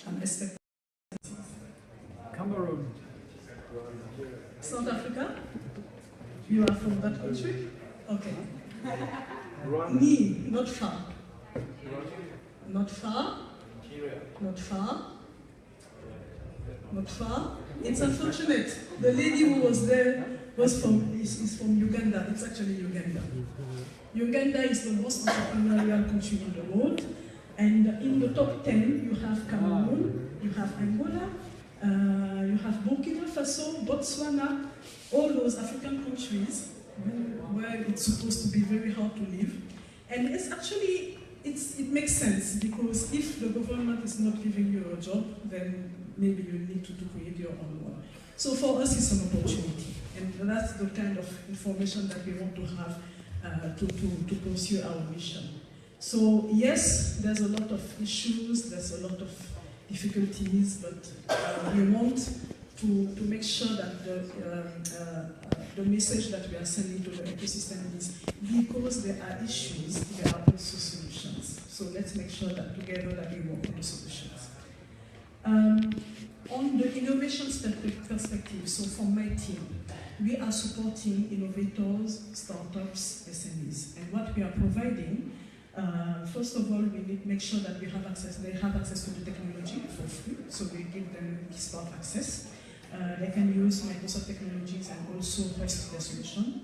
I'm expecting. Cameroon. South Africa? You are from that country? Okay. Me, not far. Not far. Not far. Not far. It's unfortunate. The lady who was there is from Uganda. It's actually Uganda. Uganda is the most entrepreneurial country in the world. And in the top 10, you have Cameroon, you have Angola, you have Burkina Faso, Botswana, all those African countries where it's supposed to be very hard to live. And it's actually, it makes sense, because if the government is not giving you a job, then maybe you need to create your own one. So for us, it's an opportunity. And that's the kind of information that we want to have to pursue our mission. So yes, there's a lot of issues, there's a lot of difficulties, but we want to make sure that the message that we are sending to the ecosystem is, because there are issues, there are also solutions. So let's make sure that together that we work on the solutions. On the innovation perspective, so from my team, we are supporting innovators, startups, SMEs. And what we are providing, first of all, we need to make sure that they have access to the technology for free, so we give them Start access. They can use Microsoft technologies and also host their solution.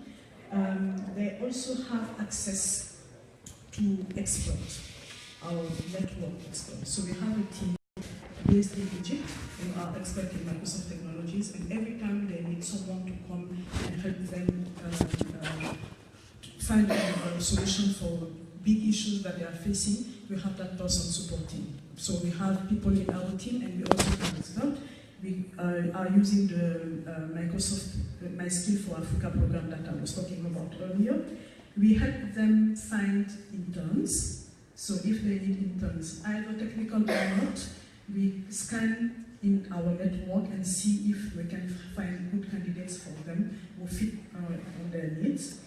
They also have access to experts, our network experts. So we have a team based in Egypt who are experts in Microsoft technologies, and every time they need someone to come and help them find a solution for big issues that they are facing, we have that person supporting. So we have people in our team, and we also have expert. We are using the Microsoft My Skill for Africa program that I was talking about earlier. We help them find interns. So if they need interns, either technical or not, we scan in our network and see if we can find good candidates for them who fit on their needs.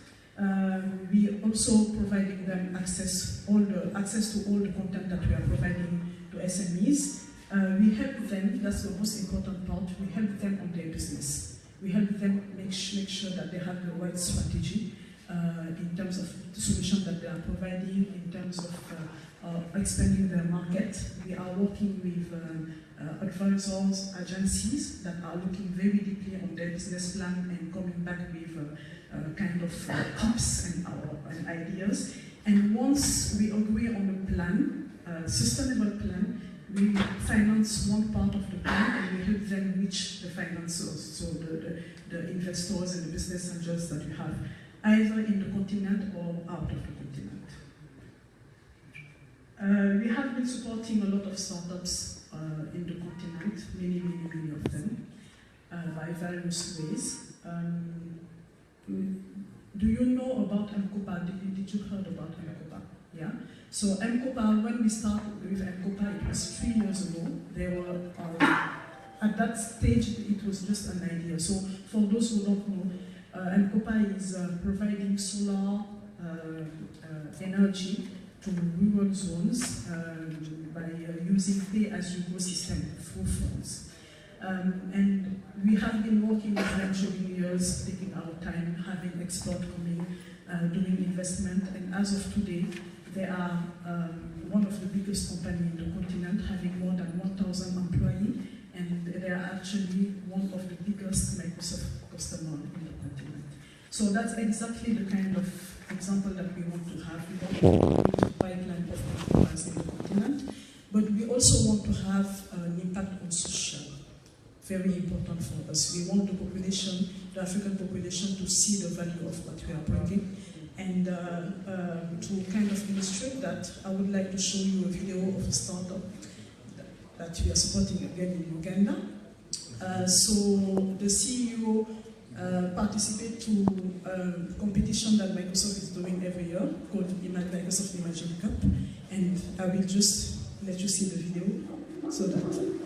We also providing them access to all the content that we are providing to SMEs. We help them, that's the most important part, we help them on their business. We help them make sure that they have the right strategy in terms of the solution that they are providing, in terms of expanding their market. We are working with advisors, agencies that are looking very deeply on their business plan and coming back with kind of tips and ideas. And once we agree on a plan, a sustainable plan, we finance one part of the plan and we help them reach the financiers, so the investors and the business angels that we have, either in the continent or out of the continent. We have been supporting a lot of startups in the continent, many of them, by various ways. Do you know about MCOPA? Did you heard about MCOPA? Yeah? So MCOPA, when we started with MCOPA, it was 3 years ago. They were, at that stage, it was just an idea. So for those who don't know, MCOPA is providing solar energy to rural zones by using pay-as-you-go system through phones. And we have been working with engineers, taking our time, having experts coming, doing investment, and as of today, they are one of the biggest companies in the continent, having more than 1,000 employees, and they are actually one of the biggest Microsoft customers in the continent. So that's exactly the kind of example that we want to have. We want to build a pipeline of companies in the continent, but we also want to have an impact on social. Very important for us. We want the population, the African population, to see the value of what we are bringing. And to kind of illustrate that, I would like to show you a video of a startup that we are supporting again in Uganda. So the CEO participated to a competition that Microsoft is doing every year called Microsoft Imagine Cup. And I will just let you see the video so that.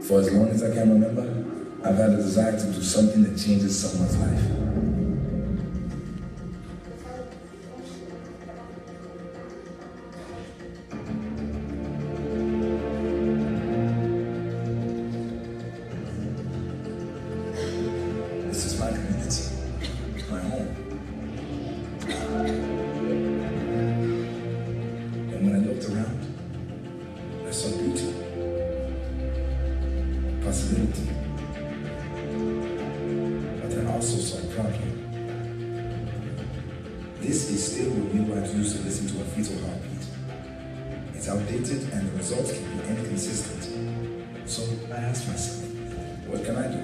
For as long as I can remember, I've had a desire to do something that changes someone's life. saw beauty, possibility, but I also saw problem. This is still what midwives use to listen to a fetal heartbeat. It's outdated and the results can be inconsistent. So I asked myself, what can I do?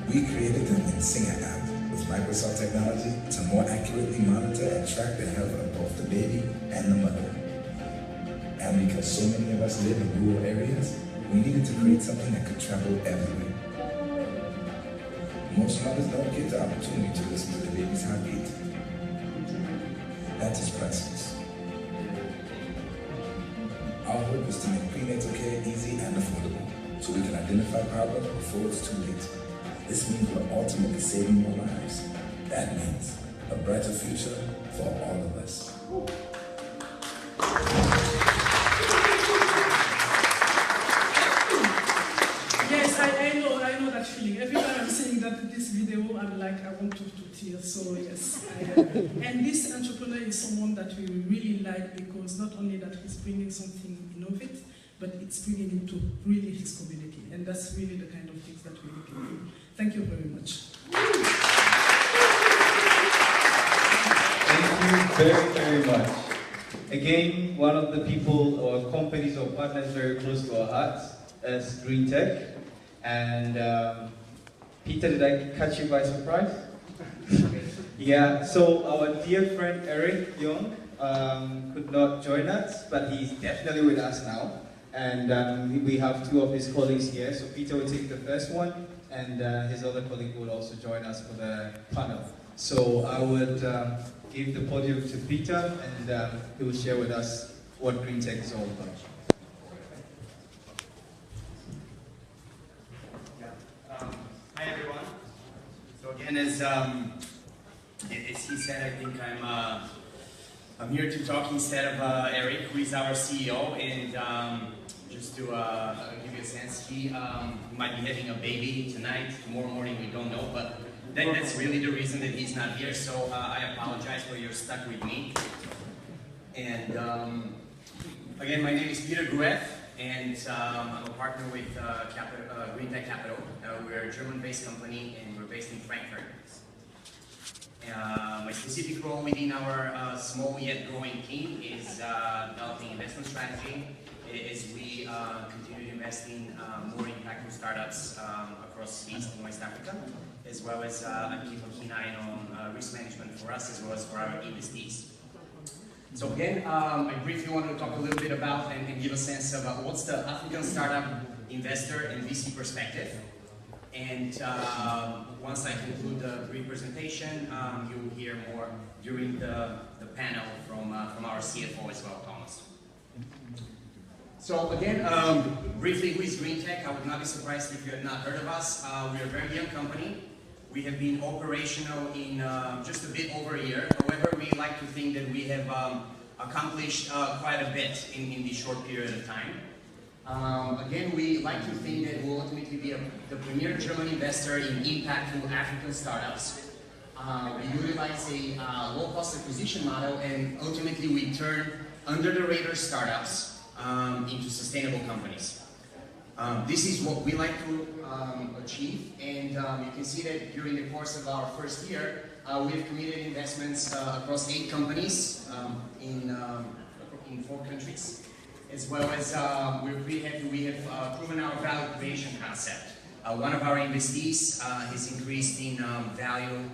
We created the Singer app with Microsoft technology to more accurately monitor and track the health of both the baby and the mother. And because so many of us live in rural areas, we needed to create something that could travel everywhere. Most mothers don't get the opportunity to listen to the baby's heartbeat. That is priceless. Our hope is to make prenatal care easy and affordable, so we can identify problems before it's too late. This means we're ultimately saving more lives. That means a brighter future for all of us. Yes, I know that feeling. Every time I'm seeing this video, I'm like, I want to tears. So yes, and this entrepreneur is someone that we really like because not only that he's bringing something innovative, but it's bringing into really his community, and that's really the kind of things that we're looking for. Thank you very much. Thank you very, very much. Again, one of the people or companies or partners very close to our hearts is GreenTec. And Peter, did I catch you by surprise? Yeah, so our dear friend Eric Young could not join us, but he's definitely with us now. And we have two of his colleagues here. So Peter will take the first one, and his other colleague will also join us for the panel. So I would give the podium to Peter, and he will share with us what GreenTec is all about. Hi everyone. So again, as he said, I think I'm here to talk instead of Eric, who is our CEO, and just to give you a sense, he might be having a baby tonight, tomorrow morning, we don't know, but that's really the reason that he's not here. So I apologize for you're stuck with me. And again, my name is Peter Grouev. And I'm a partner with GreenTec Capital. We're a German-based company, and we're based in Frankfurt. My specific role within our small yet growing team is developing investment strategy as we continue to invest in more impactful startups across East and West Africa, as well as keep a keen eye on risk management for us as well as for our investees. So again, I briefly want to talk a little bit about and give a sense of what's the African startup investor and VC perspective. And once I conclude the brief presentation, you'll hear more during the panel from our CFO as well, Thomas. So again, briefly, who is GreenTec? I would not be surprised if you had not heard of us. We're a very young company. We have been operational in just a bit over a year. However, we like to think that we have accomplished quite a bit in this short period of time. Again, we like to think that we'll ultimately be the premier German investor in impactful African startups. We utilize a low-cost acquisition model, and ultimately we turn under-the-radar startups into sustainable companies. This is what we like to achieve, and you can see that during the course of our first year, we have committed investments across 8 companies in 4 countries, as well as we're pretty happy we have proven our value creation concept. One of our investees has increased in value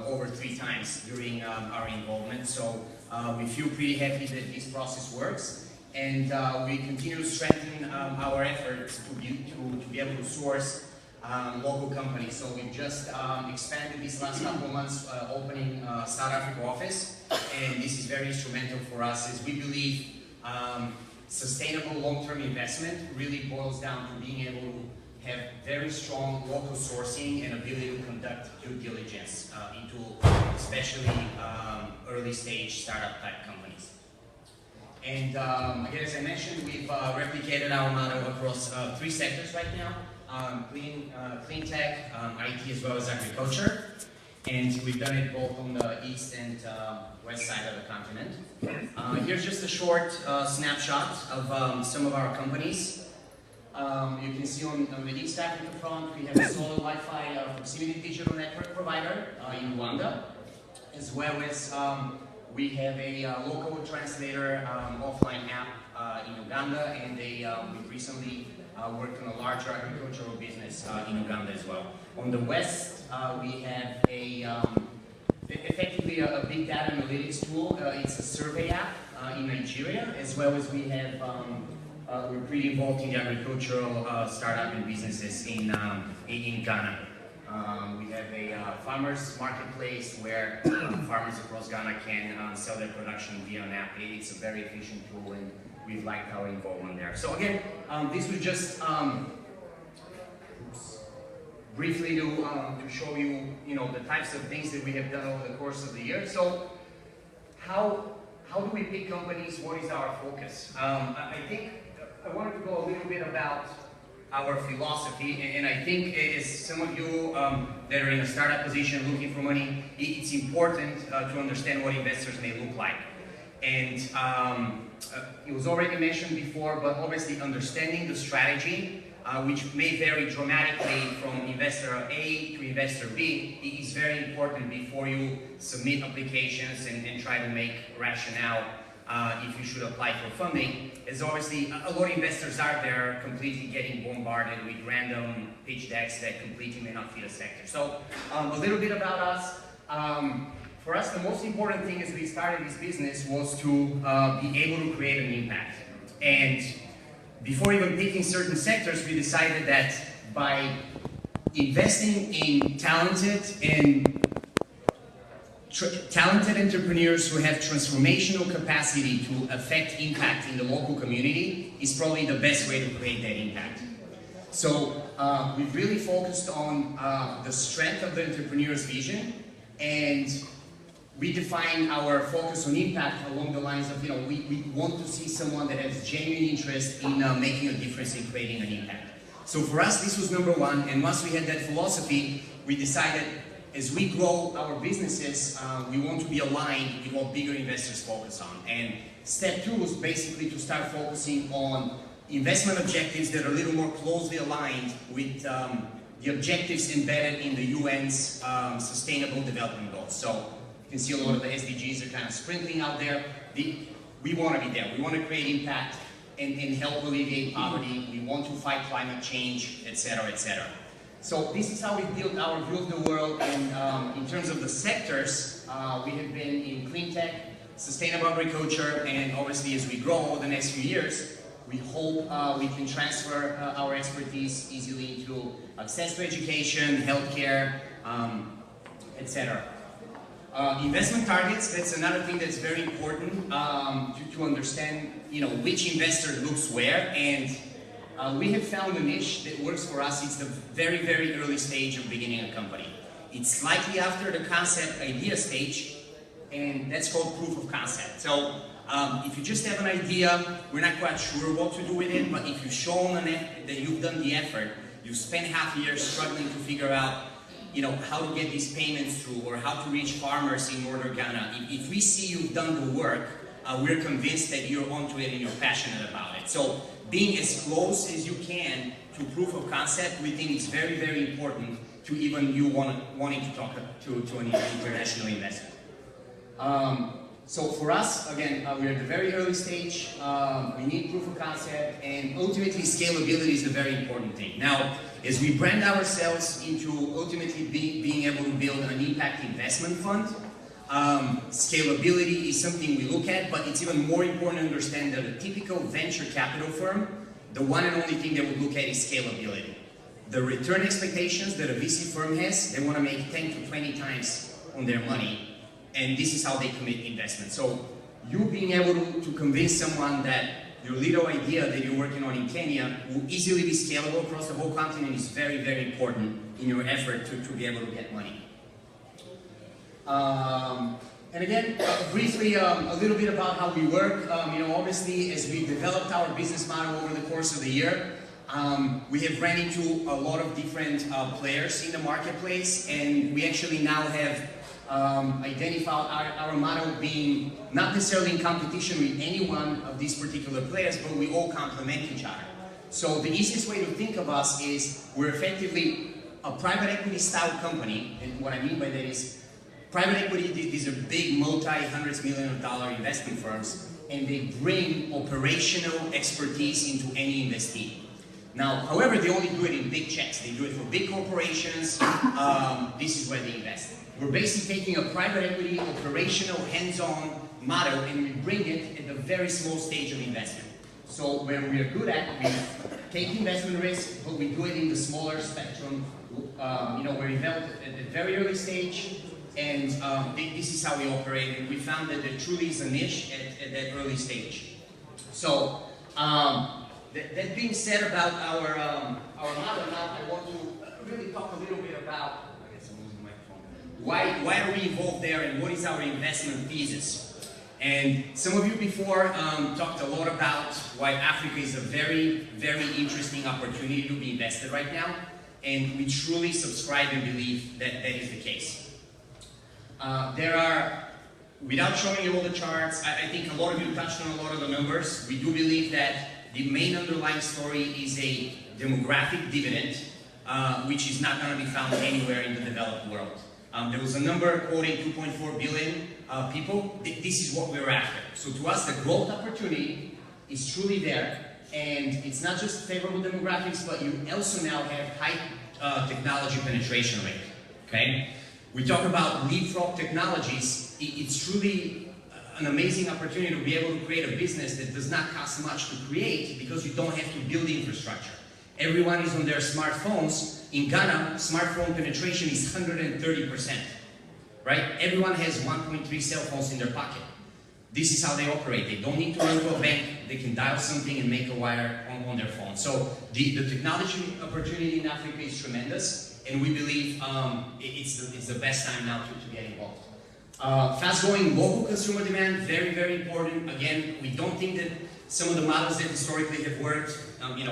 over 3 times during our involvement, so we feel pretty happy that this process works. And we continue to strengthen our efforts to be able to source local companies. So we've just expanded these last couple of months, opening South Africa office, and this is very instrumental for us as we believe sustainable long-term investment really boils down to being able to have very strong local sourcing and ability to conduct due diligence into especially early stage startup type companies. And again, as I mentioned, we've replicated our model across 3 sectors right now, clean tech, IT, as well as agriculture. And we've done it both on the east and west side of the continent. Here's just a short snapshot of some of our companies. You can see on the East Africa front, we have a solid Wi-Fi proximity digital network provider in Rwanda, as well as we have a local translator offline app in Uganda, and we've recently worked on a larger agricultural business in Uganda as well. On the west, we have effectively a big data analytics tool. It's a survey app in Nigeria, as well as we have we're pretty involved in the agricultural startup and businesses in Ghana. We have a farmers marketplace where farmers across Ghana can sell their production via an app. It's a very efficient tool, and we've liked our involvement there. So again, this was just briefly to show you, the types of things that we have done over the course of the year. So how do we pick companies? What is our focus? I think I wanted to go a little bit about our philosophy, and I think as some of you that are in a startup position looking for money, it's important to understand what investors may look like. And it was already mentioned before, but obviously understanding the strategy, which may vary dramatically from investor A to investor B, is very important before you submit applications and try to make rationale if you should apply for funding. As obviously a lot of investors out there completely getting bombarded with random pitch decks that completely may not fit a sector. So a little bit about us. For us, the most important thing as we started this business was to be able to create an impact. And before even picking certain sectors, we decided that by investing in talented entrepreneurs who have transformational capacity to affect impact in the local community is probably the best way to create that impact. So we've really focused on the strength of the entrepreneur's vision, and we define our focus on impact along the lines of, we want to see someone that has genuine interest in making a difference in creating an impact. So for us, this was number one, and once we had that philosophy, we decided as we grow our businesses, we want to be aligned with what bigger investors focus on. And step two was basically to start focusing on investment objectives that are a little more closely aligned with the objectives embedded in the UN's Sustainable Development Goals. So you can see a lot of the SDGs are kind of sprinkling out there. We want to be there. We want to create impact and help alleviate poverty. We want to fight climate change, etc., etc. So this is how we built our view of the world, and in terms of the sectors, we have been in clean tech, sustainable agriculture, and obviously as we grow over the next few years, we hope we can transfer our expertise easily into access to education, healthcare, etc. Investment targets, that's another thing that's very important to understand, which investor looks where, and we have found a niche that works for us. It's the very, very early stage of beginning a company. It's slightly after the concept idea stage, and that's called proof of concept. So if you just have an idea, we're not quite sure what to do with it, but if you've shown that you've done the effort, you've spent half a year struggling to figure out how to get these payments through or how to reach farmers in northern Ghana, if we see you've done the work, we're convinced that you're onto it and you're passionate about it. So being as close as you can to proof of concept, we think it's very, very important to even you wanting to talk to an international investor. So for us, again, we're at the very early stage. We need proof of concept, and ultimately scalability is the very important thing. Now, as we brand ourselves into ultimately being able to build an impact investment fund, scalability is something we look at, but it's even more important to understand that a typical venture capital firm, the one and only thing they would look at is scalability. The return expectations that a VC firm has, they want to make 10 to 20 times on their money, and this is how they commit investment. So you being able to convince someone that your little idea that you're working on in Kenya will easily be scalable across the whole continent is very, very important in your effort to be able to get money. And again, briefly, a little bit about how we work. Obviously, as we developed our business model over the course of the year, We have ran into a lot of different players in the marketplace, and we actually now have identified our model being not necessarily in competition with any one of these particular players, but we all complement each other. So the easiest way to think of us is we're effectively a private equity style company, and what I mean by that is private equity, these are big multi-hundreds million of dollar investment firms, and they bring operational expertise into any investee. Now, however, they only do it in big checks. They do it for big corporations. This is where they invest. We're basically taking a private equity operational hands-on model and we bring it at a very small stage of investment. So where we are good at, we take investment risk, but we do it in the smaller spectrum. We're involved at a very early stage, and this is how we operate. And we found that there truly is a niche at that early stage. So that being said about our model, now I want to really talk a little bit about. I guess I'm losing the microphone. Why are we involved there, and what is our investment thesis? And some of you before talked a lot about why Africa is a very, very interesting opportunity to be invested right now. And we truly subscribe and believe that that is the case. Without showing you all the charts, I think a lot of you touched on a lot of the numbers. We do believe that the main underlying story is a demographic dividend, which is not going to be found anywhere in the developed world. There was a number quoting 2.4 billion people. This is what we're after. So to us, the growth opportunity is truly there. And it's not just favorable demographics, but you also now have high technology penetration rate. Okay? We talk about leapfrog technologies. It's truly an amazing opportunity to be able to create a business that does not cost much to create because you don't have to build the infrastructure. Everyone is on their smartphones. In Ghana, smartphone penetration is 130%. Right? Everyone has 1.3 cell phones in their pocket. This is how they operate. They don't need to run to a bank. They can dial something and make a wire on their phone. So the technology opportunity in Africa is tremendous, and we believe it's the best time now to get involved. Fast-growing local consumer demand, very, very important. Again, we don't think that some of the models that historically have worked,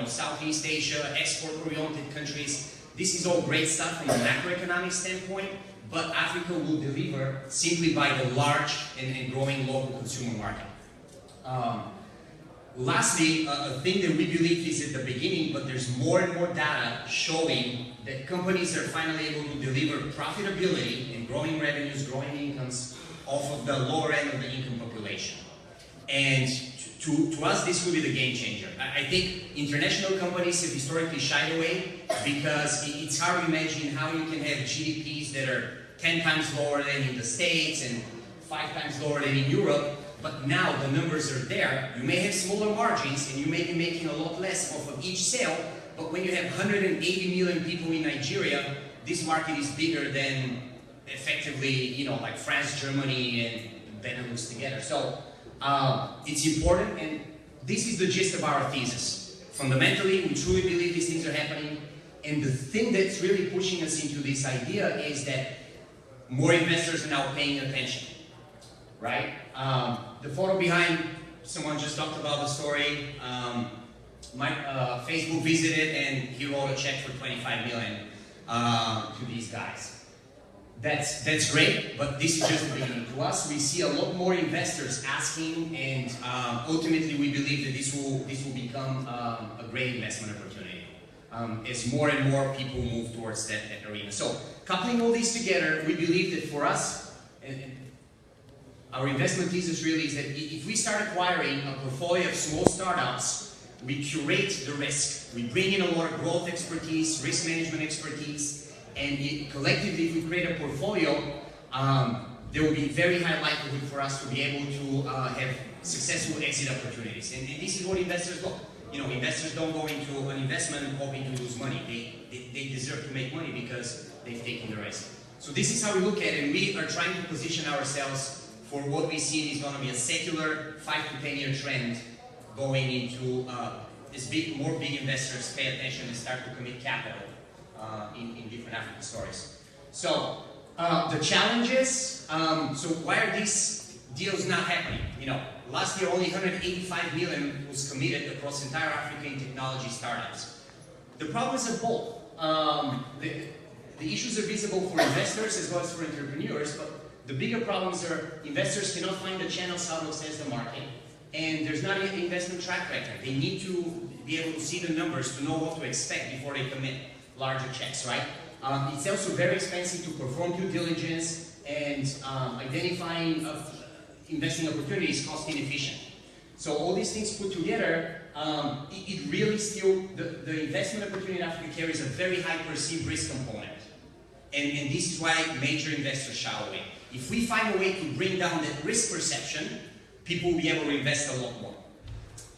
Southeast Asia, export-oriented countries, this is all great stuff from a macroeconomic standpoint, but Africa will deliver simply by the large and growing local consumer market. Lastly, a thing that we believe is at the beginning, but there's more and more data showing that companies are finally able to deliver profitability and growing revenues, growing incomes off of the lower end of the income population. And to us, this will be the game changer. I think international companies have historically shied away because it's hard to imagine how you can have GDPs that are 10 times lower than in the States and 5 times lower than in Europe, but now the numbers are there. You may have smaller margins and you may be making a lot less off of each sale, but when you have 180 million people in Nigeria, this market is bigger than effectively, like France, Germany, and Benelux together. So it's important, and this is the gist of our thesis. Fundamentally, we truly believe these things are happening, and the thing that's really pushing us into this idea is that more investors are now paying attention, right? The photo behind, someone just talked about the story. Facebook visited and he wrote a check for 25 million to these guys. That's great, but this is just the beginning. To us, we see a lot more investors asking, and ultimately we believe that this will become a great investment opportunity as more and more people move towards that arena. So, coupling all these together, we believe that for us, our investment thesis really is that if we start acquiring a portfolio of small startups, we curate the risk. We bring in a lot of growth expertise, risk management expertise, and collectively, if we create a portfolio, there will be very high likelihood for us to be able to have successful exit opportunities. And this is what investors do. Investors don't go into an investment hoping to lose money. They deserve to make money because they've taken the risk. So this is how we look at it, and we are trying to position ourselves for what we see is going to be a secular 5 to 10 year trend going into more big investors pay attention and start to commit capital in different African stories. So the challenges, so why are these deals not happening? Last year only 185 million was committed across entire Africa in technology startups. The problems are both. The issues are visible for investors as well as for entrepreneurs, but the bigger problems are investors cannot find the channels how to access the market, and there's not an investment track record. They need to be able to see the numbers to know what to expect before they commit larger checks, right? It's also very expensive to perform due diligence, and identifying investing opportunities cost inefficient. So all these things put together, it really still, the investment opportunity in Africa carries a very high perceived risk component. And this is why major investors shy away. If we find a way to bring down that risk perception, people will be able to invest a lot more.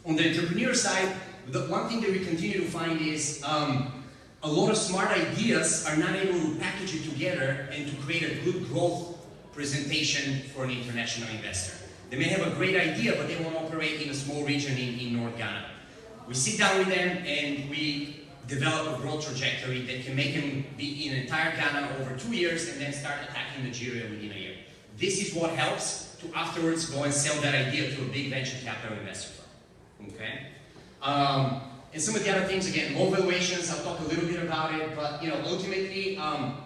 On the entrepreneur side, the one thing that we continue to find is a lot of smart ideas are not able to package it together and to create a good growth presentation for an international investor. They may have a great idea, but they want to operate in a small region in North Ghana. We sit down with them and we develop a growth trajectory that can make them be in entire Ghana over 2 years and then start attacking Nigeria within a year. This is what helps to afterwards go and sell that idea to a big venture capital investor firm. Okay? And some of the other things, again, low valuations, I'll talk a little bit about it, but ultimately,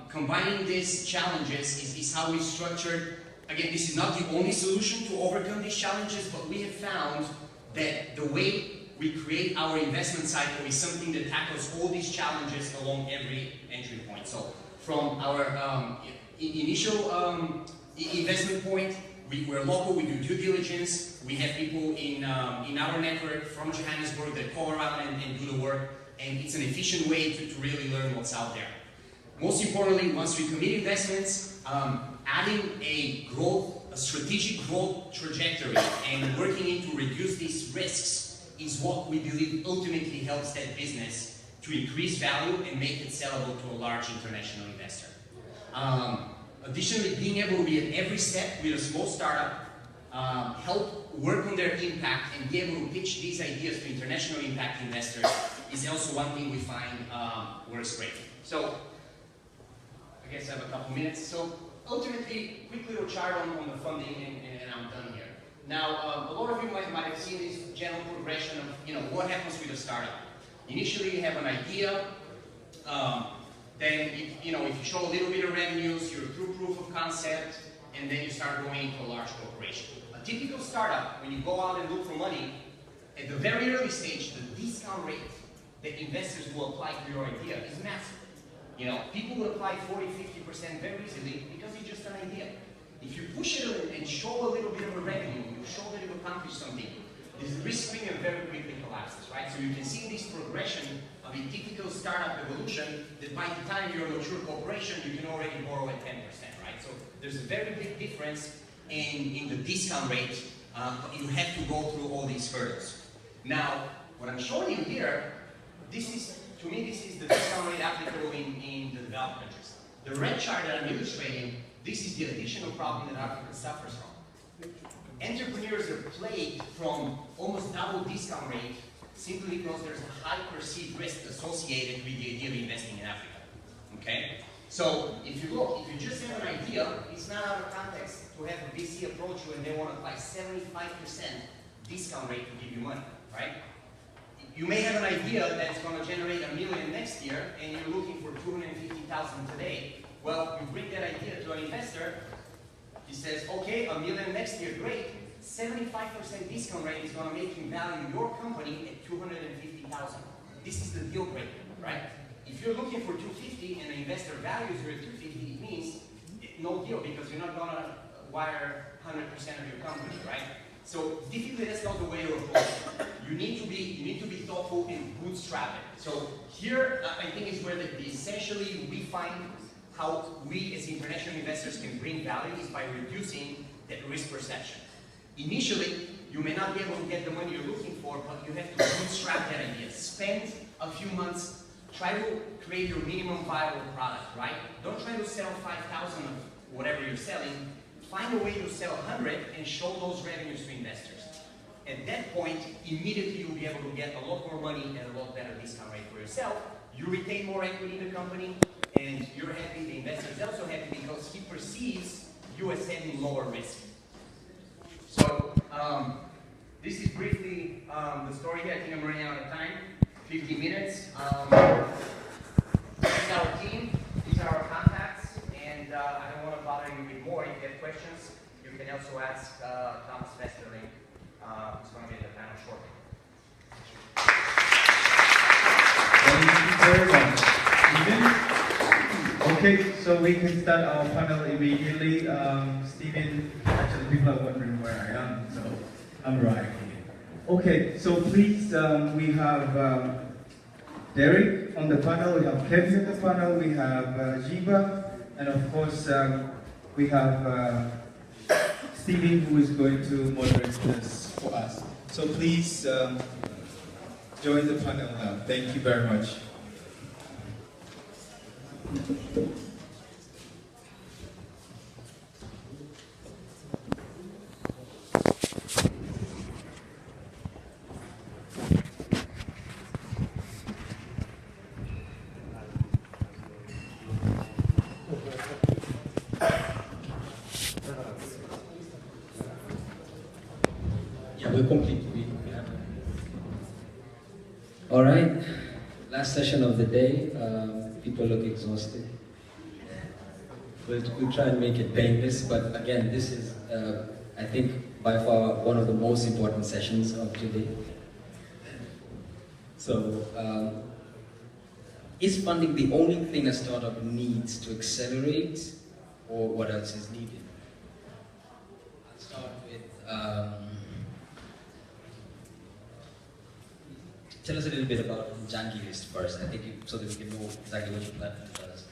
combining these challenges is how we structured. Again, this is not the only solution to overcome these challenges, but we have found that the way we create our investment cycle is something that tackles all these challenges along every entry point. So from our initial investment point, we're local, we do due diligence, we have people in our network from Johannesburg that call around and do the work, and it's an efficient way to really learn what's out there. Most importantly, once we commit investments, adding a strategic growth trajectory and working in to reduce these risks is what we believe ultimately helps that business to increase value and make it sellable to a large international investor. Additionally, being able to be at every step with a small startup, help work on their impact and be able to pitch these ideas to international impact investors is also one thing we find works great. So, I guess I have a couple minutes. So, ultimately, quick little chart on the funding and I'm done here. Now, a lot of you might have seen this general progression of, what happens with a startup. Initially, you have an idea, then, if you show a little bit of revenues, you're through proof of concept, and then you start going into a large corporation. A typical startup, when you go out and look for money, at the very early stage, the discount rate that investors will apply to your idea is massive. People will apply 40–50% very easily because it's just an idea. If you push it and show a little bit of a revenue, you show that you accomplish something, this risk premium very quickly collapses, right? So you can see this progression of a typical startup evolution that by the time you're a mature corporation, you can already borrow at 10%, right? So there's a very big difference in the discount rate, but you have to go through all these hurdles. Now, what I'm showing you here, to me, this is the discount rate applicable in the developed countries. The red chart that I'm illustrating, this is the additional problem that Africa suffers from. Entrepreneurs are plagued from almost double discount rate simply because there's a high perceived risk associated with the idea of investing in Africa. Okay? So if you just have an idea, it's not out of context to have a VC approach you and they want to apply 75% discount rate to give you money, right? You may have an idea that's going to generate $1 million next year and you're looking for $250,000 today. Well, you bring that idea to an investor, he says, okay, $1 million next year, great. 75% discount rate is going to make him value your company at $250,000. This is the deal breaker, right? If you're looking for $250 and the investor values you at $250, it means no deal because you're not going to wire 100% of your company, right? So typically that's not the way to approach it. You need to be thoughtful and bootstrap it. So here I think is where essentially we find how we as international investors can bring value is by reducing that risk perception. Initially, you may not be able to get the money you're looking for, but you have to bootstrap that idea. Spend a few months, try to create your minimum viable product, right? Don't try to sell 5,000 of whatever you're selling. Find a way to sell 100 and show those revenues to investors. At that point, immediately you'll be able to get a lot more money at a lot better discount rate for yourself. You retain more equity in the company, and you're happy, the investor is also happy because he perceives you as having lower risk. So, this is briefly the story here. I think I'm running out of time, 50 minutes. very much. Stephen? Okay, so we can start our panel immediately. Stephen, actually people are wondering where I am, so I'm right here. Okay, so please, we have Derrick on the panel, we have Kave on the panel, we have Djiba, and of course we have Stephen, who is going to moderate this for us. So please join the panel now. Thank you very much. We're complete. All right, last session of the day. People look exhausted. We'll try and make it painless, but again, this is, I think, by far one of the most important sessions of today. So, is funding the only thing a startup needs to accelerate, or what else is needed? I'll start with. Tell us a little bit about Njangilist first, I think, so that we can know exactly what your platform does.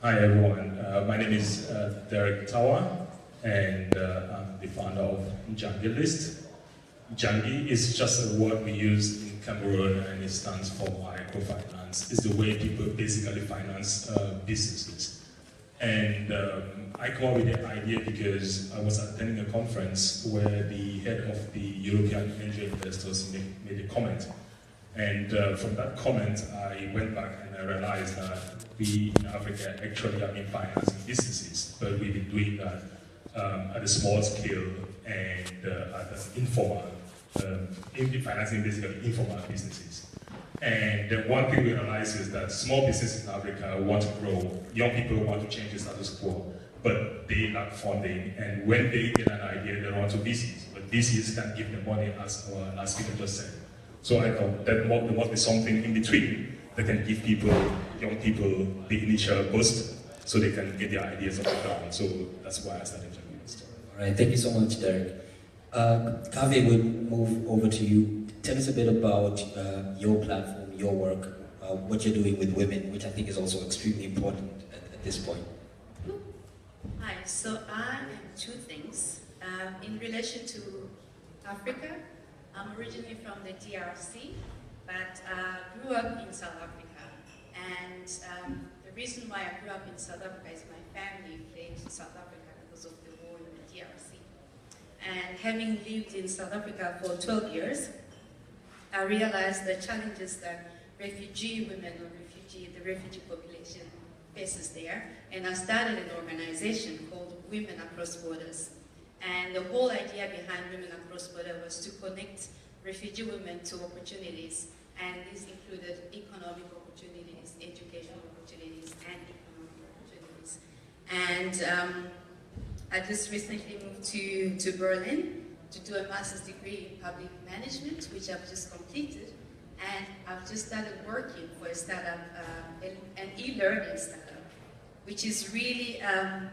Hi everyone, my name is Derrick Tawah, and I'm the founder of Njangilist. Njangi is just a word we use in Cameroon, and it stands for microfinance. It's the way people basically finance businesses. And I came up with the idea because I was attending a conference where the head of the European angel investors made a comment. And from that comment, I went back and I realized that we in Africa actually have been financing businesses, but we've been doing that at a small scale and at an informal, financing basically informal businesses. And then one thing we realized is that small businesses in Africa want to grow, young people want to change the status quo, but they lack funding, and when they get an idea, they run to VCs, but VCs can give them money, as our last speaker just said. So I thought that there must be something in between that can give people, young people, the initial boost so they can get their ideas off the ground. So that's why I started Njangilist. All right, thank you so much, Derrick. Kave, we'll move over to you. Tell us a bit about your platform, your work, what you're doing with women, which I think is also extremely important at this point. Hi, so I am two things. In relation to Africa, I'm originally from the DRC, but grew up in South Africa. And the reason why I grew up in South Africa is my family fled to South Africa because of the war in the DRC. And having lived in South Africa for 12 years, I realized the challenges that refugee women or the refugee population faces there. And I started an organization called Women Across Borders. And the whole idea behind Women Across Borders was to connect refugee women to opportunities. And this included economic opportunities, educational opportunities, and economic opportunities. And I just recently moved to Berlin to do a master's degree in public management, which I've just completed. And I've just started working for a startup, an e-learning startup, which is really an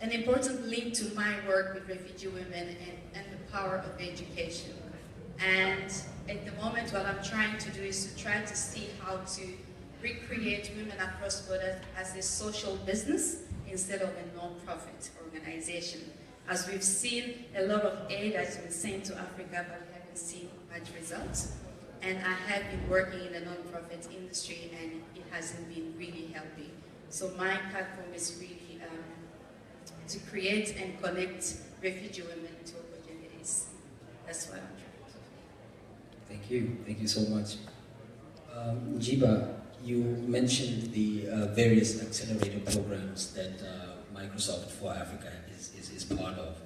important link to my work with refugee women and the power of education. And at the moment, what I'm trying to do is to try to see how to recreate Women Across Borders as a social business instead of a non-profit organization. As we've seen, a lot of aid has been sent to Africa, but we haven't seen much results. And I have been working in the non-profit industry, and it hasn't been really helping. So my platform is really to create and connect refugee women to opportunities. That's what I'm trying to do. Thank you so much. Djiba, you mentioned the various accelerator programs that Microsoft for Africa is part of.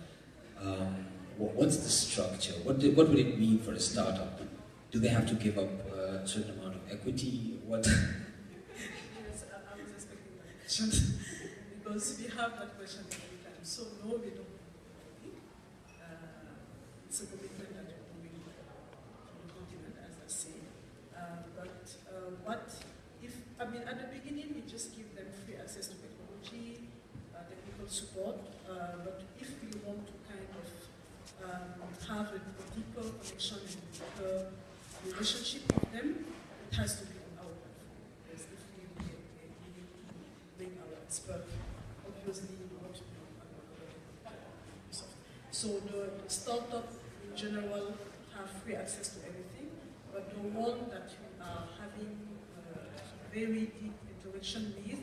What's the structure? What would it mean for a startup? Do they have to give up a certain amount of equity? What? Yes, I was expecting that question because we have that question every time. So no, we don't. It's a commitment support, but if we want to kind of have a deeper connection and a deeper relationship with them, it has to be on our platform. Because if we need to bring our expert, obviously we want to be on Microsoft. So the startup in general have free access to everything, but the one that we are having very deep interaction with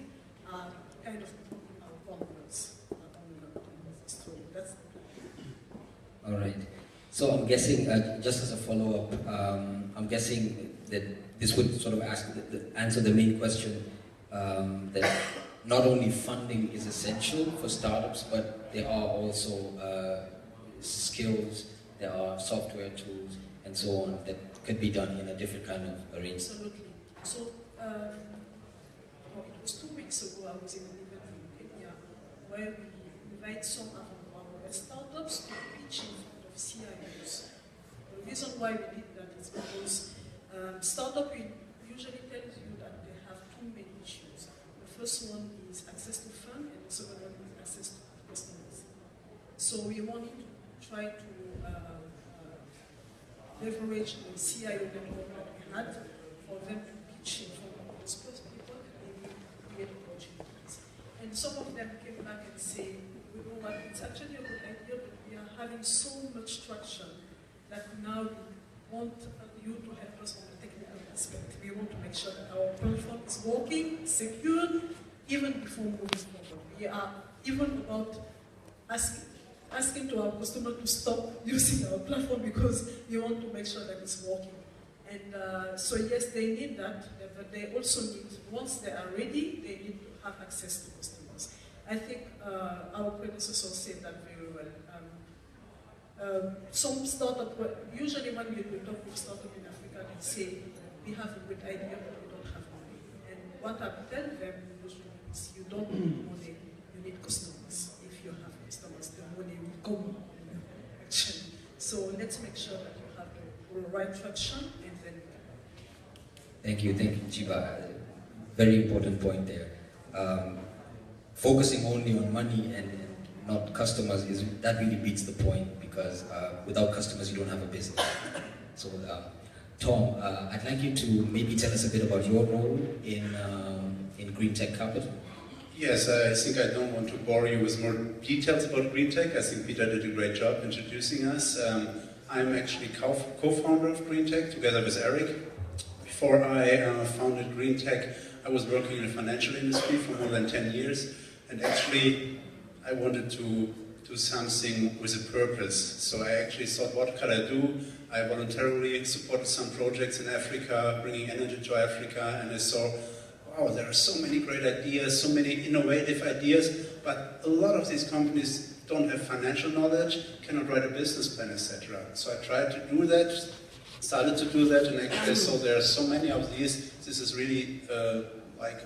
are kind of our partners. So that's all right. So I'm guessing, just as a follow-up, I'm guessing that this would sort of answer the main question, that not only funding is essential for startups, but there are also skills, there are software tools, and so on that could be done in a different kind of arrangement. Absolutely. So, it was 2 weeks ago, I was in an event in Kenya where we invite some of our startups to pitch in front of CIOs. The reason why we did that is because startup usually tells you that they have two main issues. The first one is access to fund, and the second one is access to customers. So we wanted to try to leverage the CIO network that we had for them to pitch in front of those people and maybe create opportunities. And some of them came back and say, you know what, it's actually a good idea, but we are having so much traction that now we want you to help us on the technical aspect. We want to make sure that our platform is working, secured, even before moving forward. We are even about asking to our customer to stop using our platform because we want to make sure that it's working. And so yes, they need that, but they also need, once they are ready, they need to have access to customers. I think our predecessor said that very well. Some startup, usually when we talk with startup in Africa, they say, we have a good idea, but we don't have money. And what I tell them usually is, you don't need money, you need customers. If you have customers, the money will come actually. So let's make sure that you have the right traction, and then we can. Thank you, Djiba. Very important point there. Focusing only on money and not customers that really beats the point, because without customers you don't have a business. So Tom, I'd like you to maybe tell us a bit about your role in GreenTec Capital. Yes, I think I don't want to bore you with more details about GreenTec. I think Peter did a great job introducing us. I'm actually co-founder of GreenTec together with Eric. Before I founded GreenTec, I was working in the financial industry for more than 10 years, and actually I wanted to do something with a purpose. So I actually thought, what could I do? I voluntarily supported some projects in Africa, bringing energy to Africa, and I saw, wow, there are so many great ideas, so many innovative ideas, but a lot of these companies don't have financial knowledge, cannot write a business plan, etc. So I tried to do that, started to do that, and actually I saw there are so many of these. This is really like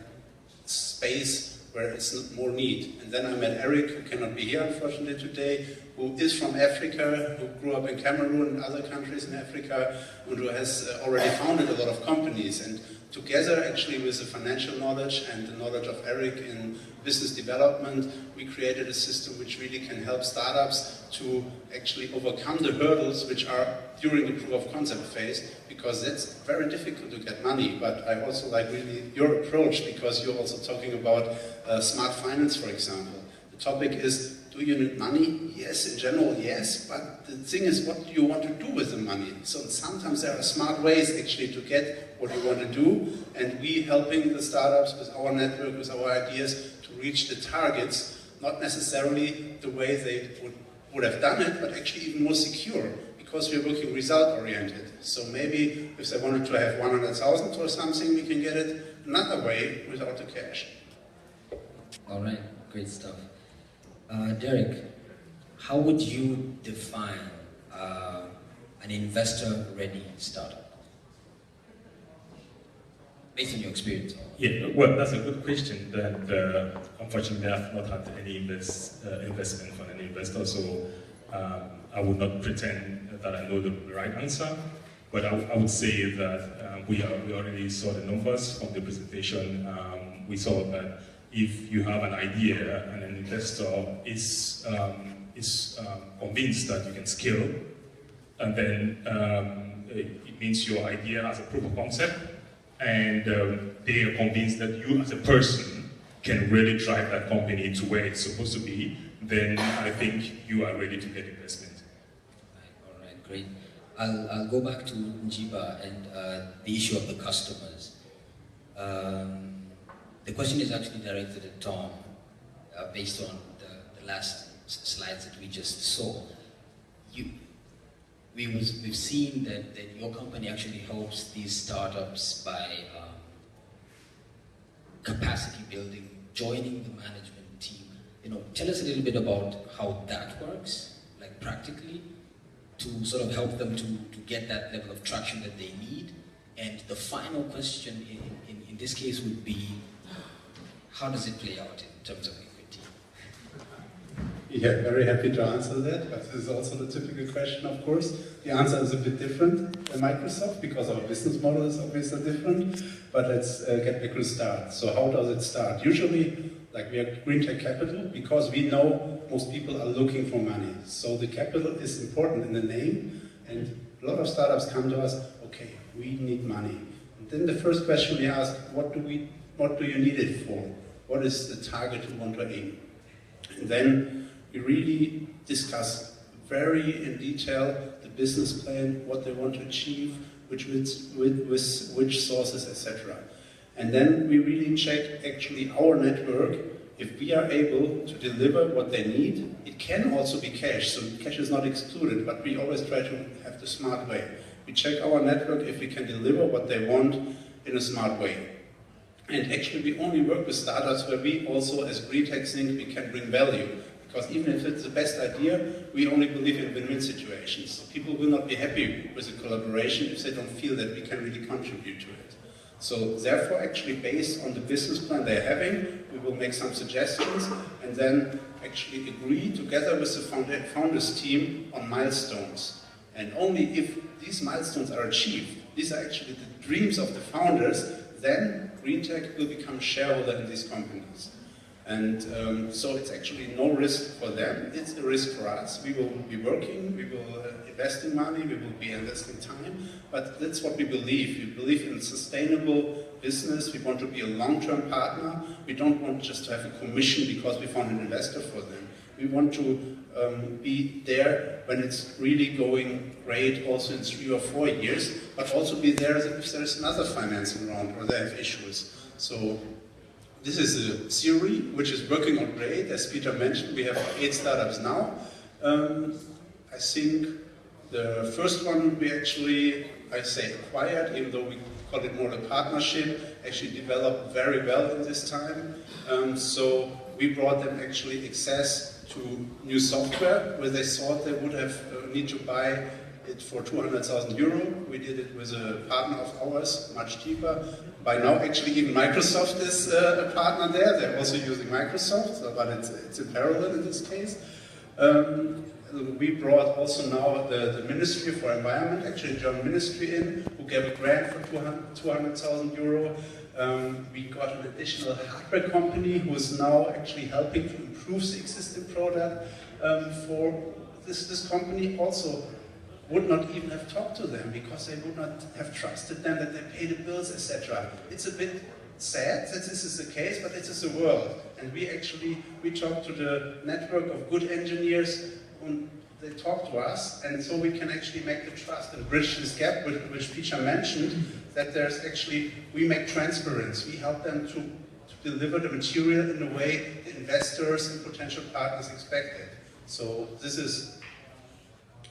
space where it's more need. And then I met Eric, who cannot be here unfortunately today, who is from Africa, who grew up in Cameroon and other countries in Africa, and who has already founded a lot of companies. And together, actually, with the financial knowledge and the knowledge of Eric in business development, we created a system which really can help startups to actually overcome the hurdles which are during the proof of concept phase, because that's very difficult to get money. But I also like really your approach, because you're also talking about smart finance, for example. The topic is, do you need money? Yes, in general, yes, but the thing is, what do you want to do with the money? So sometimes there are smart ways actually to get what you want to do, and we helping the startups with our network, with our ideas to reach the targets, not necessarily the way they would have done it, but actually even more secure, because we're working result-oriented. So maybe if they wanted to have 100,000 or something, we can get it another way without the cash. All right, great stuff. Derrick, how would you define an investor-ready startup? Based on your experience. Yeah, well, that's a good question. That unfortunately I've not had any investment from an investor, so I would not pretend that I know the right answer. But I would say that we already saw the numbers from the presentation. We saw that if you have an idea and an investor is convinced that you can scale, and then it means your idea has a proof of concept, and they are convinced that you as a person can really drive that company to where it's supposed to be, then I think you are ready to get investment. All right, great. I'll go back to Djiba and the issue of the customers. The question is actually directed at Tom, based on the last slides that we just saw. We've seen that your company actually helps these startups by capacity building, joining the management team. Tell us a little bit about how that works, like practically, to sort of help them to get that level of traction that they need. And the final question in this case would be, how does it play out in terms of equity? Yeah, very happy to answer that, but this is also the typical question, of course. The answer is a bit different than Microsoft, because our business model is obviously different, but let's get back to the start. So how does it start? Usually, like we are GreenTec Capital, because we know most people are looking for money. So the capital is important in the name, and a lot of startups come to us, okay, we need money. And then the first question we ask, what do you need it for? What is the target you want to aim? And then we really discuss very in detail the business plan, what they want to achieve, which sources, etc. And then we really check actually our network, if we are able to deliver what they need. It can also be cash, so cash is not excluded, but we always try to have the smart way. We check our network if we can deliver what they want in a smart way. And actually we only work with startups where we also as GreenTec think we can bring value. Because even if it's the best idea, we only believe in win-win situations. People will not be happy with a collaboration if they don't feel that we can really contribute to it. So therefore, actually based on the business plan they're having, we will make some suggestions and then actually agree together with the founders team on milestones. And only if these milestones are achieved, these are actually the dreams of the founders, then GreenTec will become shareholder in these companies. And so it's actually no risk for them, it's a risk for us. We will be working, we will invest in money, we will be investing time, but that's what we believe. We believe in sustainable business, we want to be a long-term partner. We don't want just to have a commission because we found an investor for them. We want to be there when it's really going great, also in 3 or 4 years, but also be there if there's another financing round or they have issues. So this is a theory which is working out great. As Peter mentioned, we have 8 startups now. I think the first one we actually, I say acquired, even though we call it more a partnership, actually developed very well in this time. So we brought them actually access to new software where they thought they would have need to buy it for 200,000 euro. We did it with a partner of ours, much cheaper. By now, actually, even Microsoft is a partner there. They're also using Microsoft, but it's in parallel in this case. We brought also now the Ministry for Environment, actually the German ministry in, who gave a grant for 200,000 euro. We got an additional hardware company who is now actually helping to improve the existing product for this company. Also would not even have talked to them because they would not have trusted them that they pay the bills, etc. It's a bit sad that this is the case, but it is the world. And we talk to the network of good engineers, and they talk to us, and so we can actually make the trust and bridge this gap, which Peter mentioned, that there's actually, we make transparency. We help them to deliver the material in the way the investors and potential partners expect it. So this is,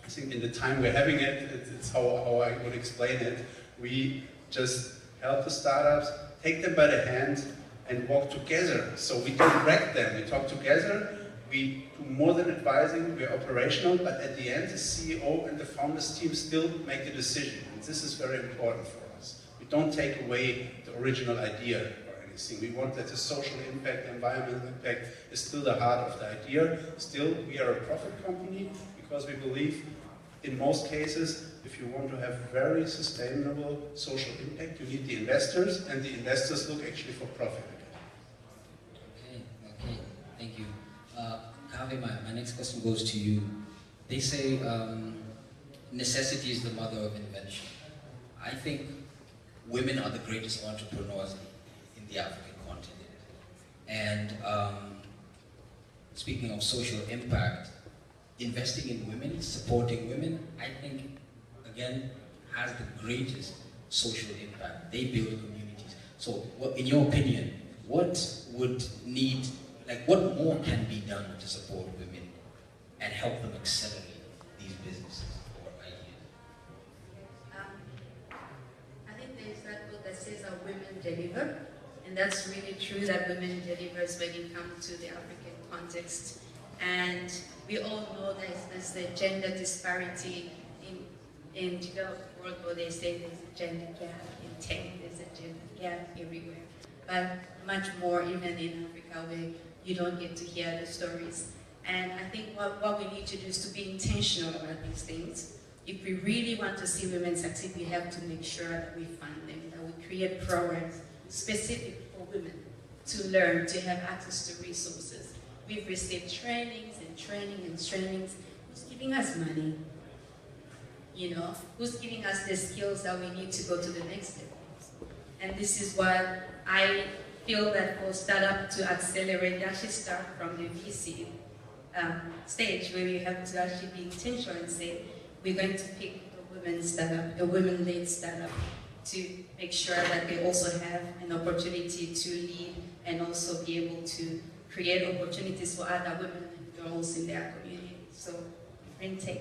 I think in the time we're having it's how I would explain it. We just help the startups, take them by the hand and walk together. So we don't wreck them, we talk together, we do more than advising, we're operational, but at the end the CEO and the founders team still make the decision. And this is very important for us. We don't take away the original idea or anything. We want that the social impact, the environmental impact is still the heart of the idea. Still, we are a profit company because we believe in most cases, if you want to have very sustainable social impact, you need the investors, and the investors look actually for profit. Kave, my next question goes to you. They say necessity is the mother of invention. I think women are the greatest entrepreneurs in the African continent. And speaking of social impact, investing in women, supporting women, I think, again, has the greatest social impact. They build communities. So, in your opinion, what more can be done to support women and help them accelerate these businesses or ideas? I think there's that book that says women deliver, and that's really true that women delivers when it comes to the African context. And we all know there's the gender disparity in developed world, where they say there's a gender gap in tech, there's a gender gap everywhere. But much more even in Africa, where you don't get to hear the stories. And I think what we need to do is to be intentional about these things. If we really want to see women succeed, we have to make sure that we fund them, that we create programs specific for women to learn, to have access to resources. We've received trainings and trainings. Who's giving us money? You know, who's giving us the skills that we need to go to the next level? And this is what I feel that for startup to accelerate, they actually start from the VC stage, where we have to actually be intentional and say, we're going to pick a women's startup, a women-led startup, to make sure that they also have an opportunity to lead and also be able to create opportunities for other women and girls in their community. So, GreenTec,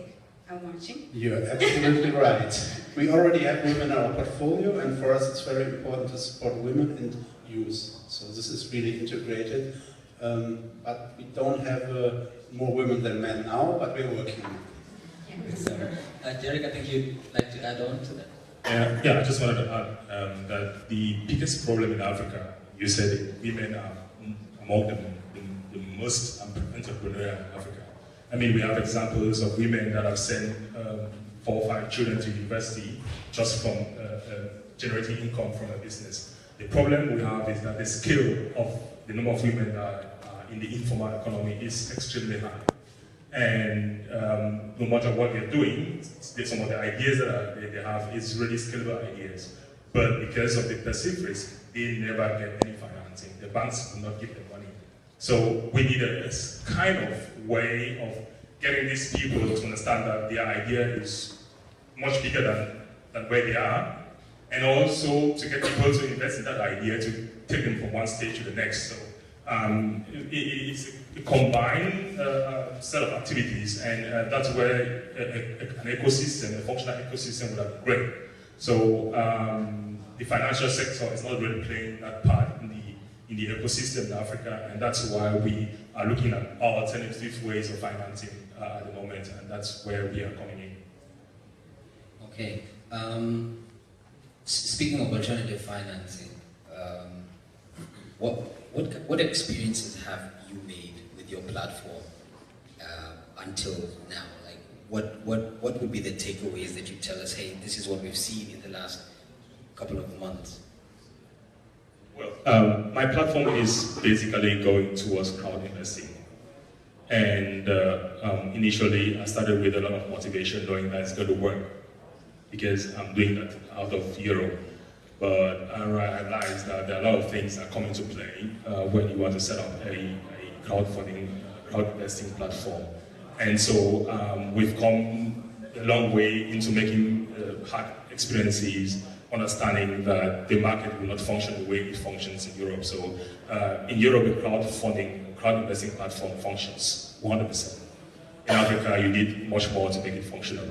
I'm watching. You're absolutely right. We already have women in our portfolio, and for us it's very important to support women and youth. So this is really integrated. But we don't have more women than men now, but we're working on it. Derrick, I think you'd like to add on to that. Yeah, I just wanted to add that the biggest problem in Africa, you said women are among the most entrepreneurial in Africa. I mean, we have examples of women that have sent 4 or 5 children to university just from generating income from a business. The problem we have is that the scale of the number of women that are in the informal economy is extremely high. And no matter what they're doing, some of the ideas that they have is really scalable ideas. But because of the perceived risk, they never get any financing. The banks will not give them money. So we need a kind of way of getting these people to understand that their idea is much bigger than where they are, and also to get people to invest in that idea to take them from one stage to the next. So it's a combined set of activities, and that's where an ecosystem, a functional ecosystem would have been great. So the financial sector is not really playing that part in the ecosystem in Africa, and that's why we are looking at alternative ways of financing at the moment, and that's where we are coming in. Okay. Speaking of alternative financing, what experiences have you made with your platform until now? Like, what would be the takeaways that you tell us? Hey, this is what we've seen in the last couple of months. Well, my platform is basically going towards crowd investing. And initially, I started with a lot of motivation, knowing that it's going to work, because I'm doing that out of Europe. But I realized that there are a lot of things that come into play when you want to set up a crowdfunding, crowd investing platform. And so we've come a long way into making hard experiences, understanding that the market will not function the way it functions in Europe. So in Europe, a crowdfunding, crowd investing platform functions 100%. In Africa, you need much more to make it functional.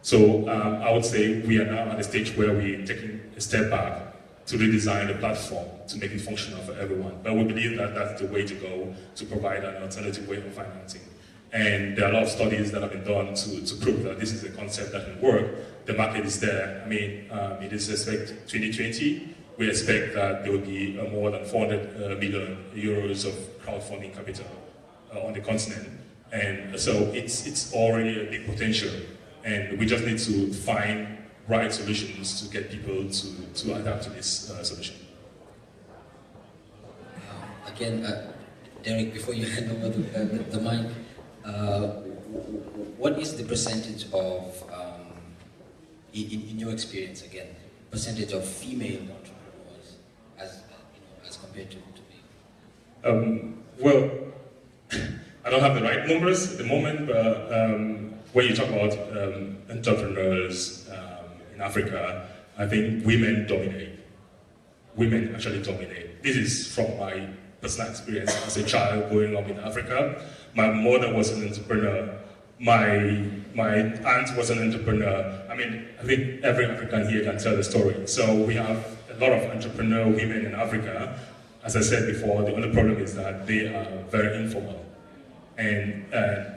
So I would say we are now at a stage where we're taking a step back to redesign the platform to make it functional for everyone. But we believe that that's the way to go to provide an alternative way of financing. And there are a lot of studies that have been done to prove that this is a concept that can work. The market is there. I mean, it is expected 2020. We expect that there will be more than 400 million euros of crowdfunding capital on the continent. And so it's already a big potential. And we just need to find right solutions to get people to adapt to this solution. Again, Derrick, before you hand over the mic, what is the percentage of, in your experience again, percentage of female entrepreneurs as compared to male? Well, I don't have the right numbers at the moment, but when you talk about entrepreneurs in Africa, I think women dominate. Women actually dominate. This is from my personal experience as a child growing up in Africa. My mother was an entrepreneur. My aunt was an entrepreneur. I mean, I think every African here can tell the story. So we have a lot of entrepreneur women in Africa. As I said before, the only problem is that they are very informal. And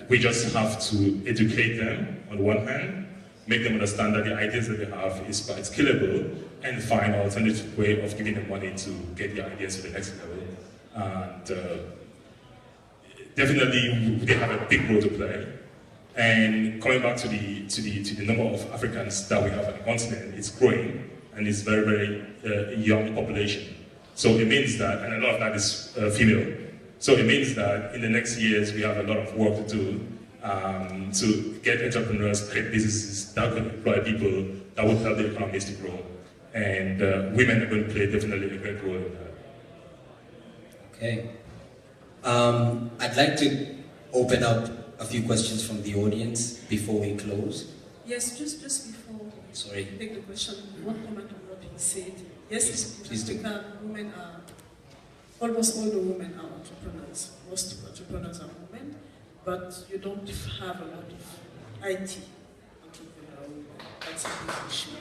we just have to educate them on one hand, make them understand that the ideas that they have is quite scalable, and find an alternative way of giving them money to get the ideas to the next level. And definitely they have a big role to play. And coming back to the number of Africans that we have on the continent, it's growing, and it's very, very young population. So it means that, and a lot of that is female. So it means that in the next years we have a lot of work to do to get entrepreneurs, create businesses that can employ people that will help the economies to grow. And women are going to play definitely a great role in that. Okay. I'd like to open up a few questions from the audience before we close. Yes, just before Sorry. take the question, one comment on what he said. Yes, please in Africa, women are, almost all the women are entrepreneurs. Most entrepreneurs are women, but you don't have a lot of IT entrepreneur women. That's a big issue.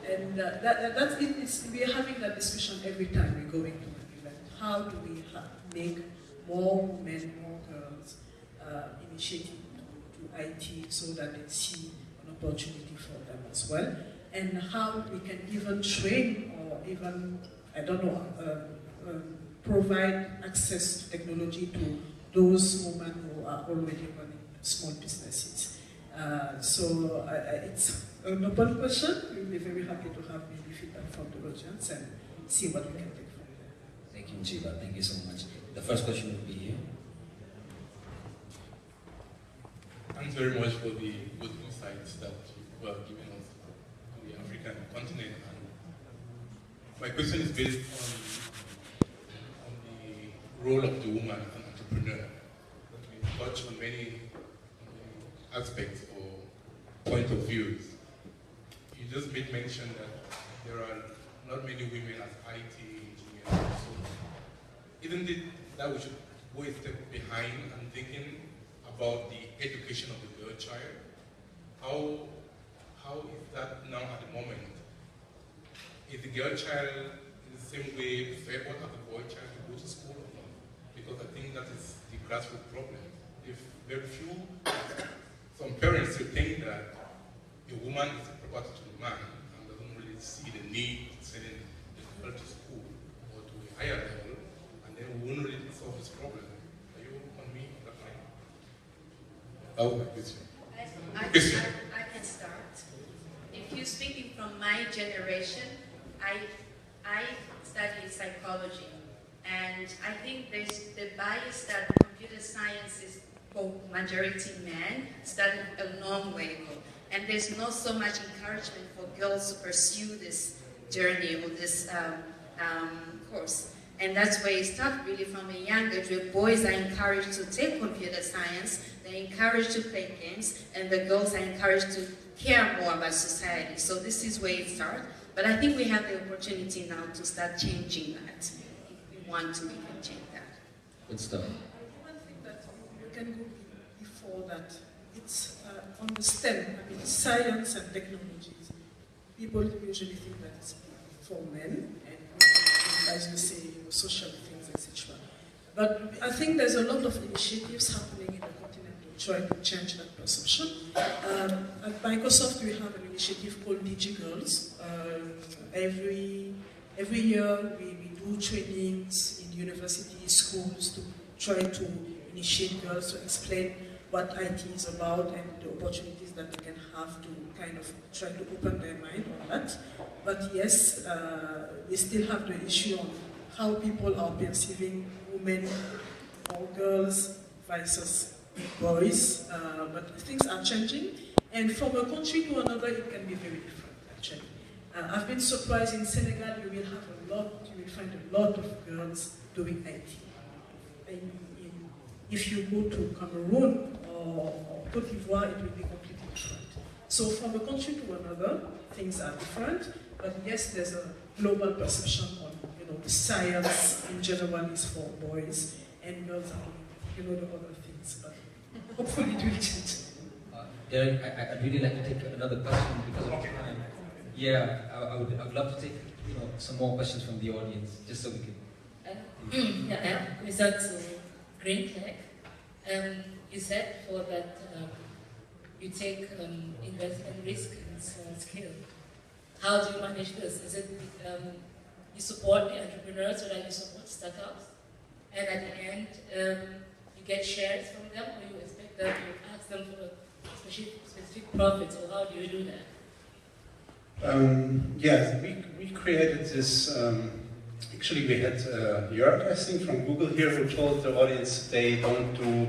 And that's it. We are having that discussion every time we're going to an event. How do we make more women, more girls initiating to IT so that they see an opportunity for them as well? And how we can even train or even, I don't know, provide access to technology to those women who are already running small businesses. So it's an open question. We'll be very happy to have maybe feedback from the audience and see what we can take from there. Thank you, Djiba. Thank you so much. The first question would be here. Thanks very much for the good insights that you have given us on the African continent. And my question is based on the role of the woman as an entrepreneur. We touch on many aspects or point of views. You just made mention that there are not many women as IT engineers. So isn't it that we should go a step behind and thinking about the education of the girl child? How is that now at the moment? Is the girl child in the same way favored as the boy child to go to school or not? Because I think that is the grassroots problem. If very few, some parents will think that a woman is a property to the man and doesn't really see the need of sending the girl to school or to a higher level, and then we won't really solve this problem. Are you on me on that line? Oh, my question. I can start. If you're speaking from my generation, I study psychology, and I think there's the bias that computer science is for majority men started a long way ago, and there's not so much encouragement for girls to pursue this journey or this course. And that's where it starts really from a young age, where boys are encouraged to take computer science, they're encouraged to play games, and the girls are encouraged to care more about society. So this is where it starts. But I think we have the opportunity now to start changing that, if we want to even change that. Good stuff. One thing that you can go before that, it's on the STEM, I mean science and technologies. People usually think that it's for men, and as you say, social things, etc. But I think there's a lot of initiatives happening in the continent to try to change that perception. At Microsoft, we have an initiative called DigiGirls. Every year, we do trainings in universities, schools to try to initiate girls to explain what IT is about and the opportunities that they can have to kind of try to open their mind on that. But yes, we still have the issue on how people are perceiving women or girls versus boys, but things are changing. And from a country to another, it can be very different, actually. I've been surprised in Senegal, you will find a lot of girls doing IT. If you go to Cameroon or Côte d'Ivoire, it will be completely different. So from a country to another, things are different, but yes, there's a global perception on, the science in general is for boys, and girls are doing, the other things, but hopefully it will change. Derrick, I'd really like to take another question because of time. Yeah, I would love to take some more questions from the audience, just so we can. With that GreenTec, you said for that you take investment risk and scale. How do you manage this? Is it you support the entrepreneurs or you support startups, and at the end you get shares from them, or you expect them to ask them for specific profits, or how do you do that? Yes, we created this. Actually, we had Jörg, I think, from Google here, who told the audience they don't do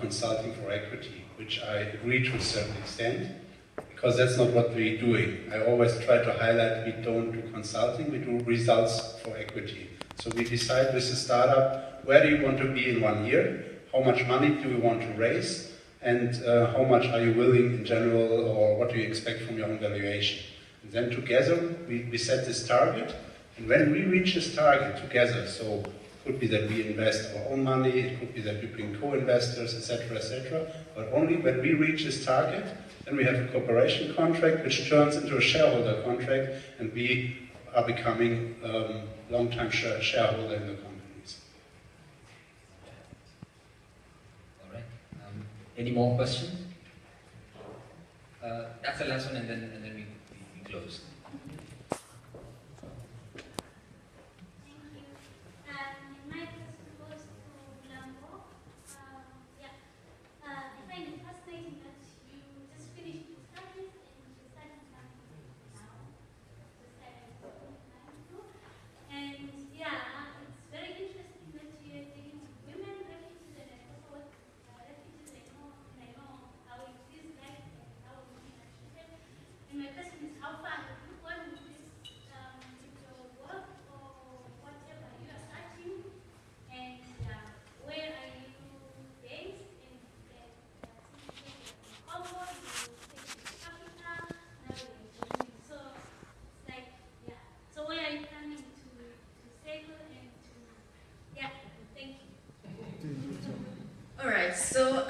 consulting for equity, which I agree to a certain extent, because that's not what we're doing. I always try to highlight we don't do consulting, we do results for equity. So we decide with the startup, where do you want to be in 1 year, how much money do you want to raise, and how much are you willing in general, or what do you expect from your own valuation. And then together we set this target, and when we reach this target together, so it could be that we invest our own money, it could be that we bring co-investors, etc., but only when we reach this target, then we have a cooperation contract which turns into a shareholder contract, and we are becoming long-time shareholder in the companies. All right. Any more questions? That's the last one, and then we close. My question goes to Bulambo. I find it fascinating that you just finished your studies and you started something now. And it's very interesting that you're dealing with women, refugees, and I also work with refugees. I know how it is like and how women are treated. And my question is, how far have you gone with this, with your work or whatever you are searching? And where are you based? And Congo, you take Africa, now you're doing. So it's like, so where are you planning to settle and to, thank you. All right, so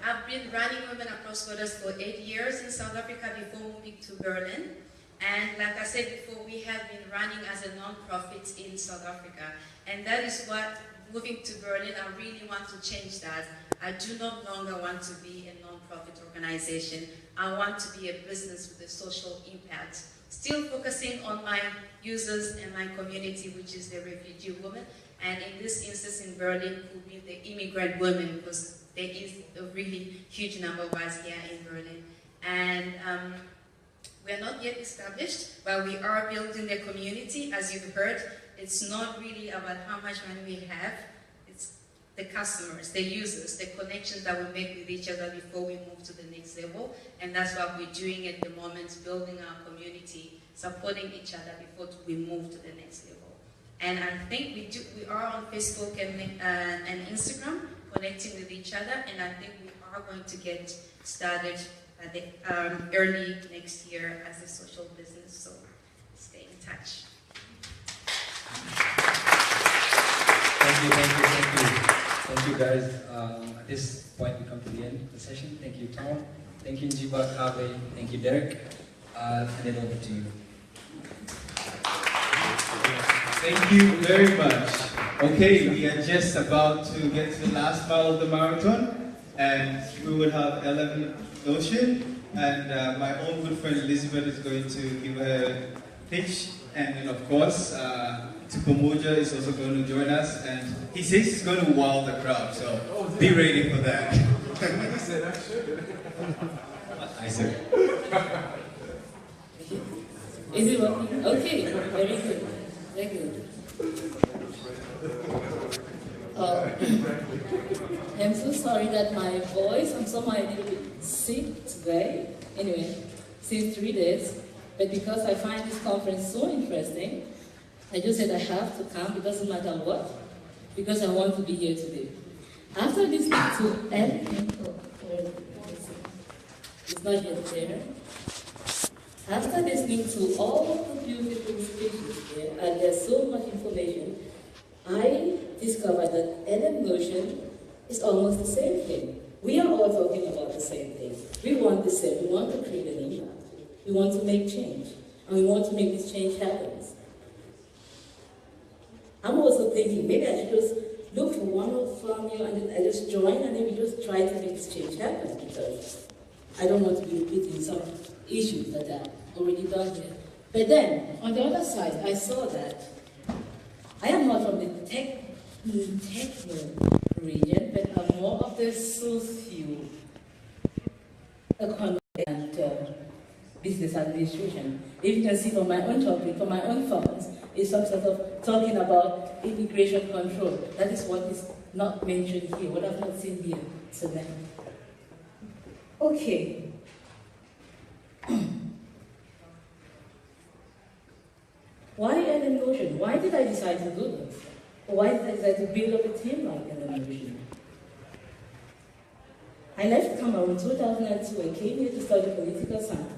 I've been running Women Across Borders for 8 years in South Africa before moving to Berlin. And like I said before, we have been running as a non-profit in South Africa. And that is what, moving to Berlin, I really want to change that. I do no longer want to be a non-profit organization. I want to be a business with a social impact. Still focusing on my users and my community, which is the refugee women. And in this instance in Berlin, will be the immigrant women, because there is a really huge number of us here in Berlin. And we're not yet established, but we are building the community. As you've heard, it's not really about how much money we have. It's the customers, the users, the connections that we make with each other before we move to the next level. And that's what we're doing at the moment, building our community, supporting each other before we move to the next level. And I think we are on Facebook and Instagram, connecting with each other, and I think we are going to get started at the, early next year as a social business, so stay in touch. Thank you guys. At this point we come to the end of the session. Thank you, Tawah. Thank you, Djiba, Kave. Thank you, Derrick. And then over to you. Thank you very much. Okay, we are just about to get to the last part of the marathon, and we will have LMnotion, and my own good friend Elizabeth is going to give her pitch, and then of course Tupomoja is also going to join us, and he says he's going to wow the crowd, so be ready for that. He said I should. I said. Is it working? Okay, very good. Very good. I'm so sorry that my voice, I'm somehow a little bit sick today. Anyway, since 3 days. But because I find this conference so interesting, I just said I have to come, it doesn't matter what, because I want to be here today. After listening to it's not yet there. After listening to all the beautiful speeches here, and there's so much information, I discovered that LMnotion is almost the same thing. We are all talking about the same thing. We want the same. We want to create an impact. We want to make change. And we want to make this change happen. I'm also thinking maybe I should just look for one from you and then I just join and then we just try to make this change happen, because I don't want to be repeating some issues that are already done here. But then, on the other side, I saw that I am not from the techno region, but I'm more of the socio-economic and business administration. If you can see from my own topic, from my own focus, is some sort of talking about immigration control. That is what is not mentioned here, what I've not seen here today. Okay. Why LMnotion? Why did I decide to do this? Or why did I decide to build up a team like LMnotion? I left Cameroon in 2002. I came here to study political science.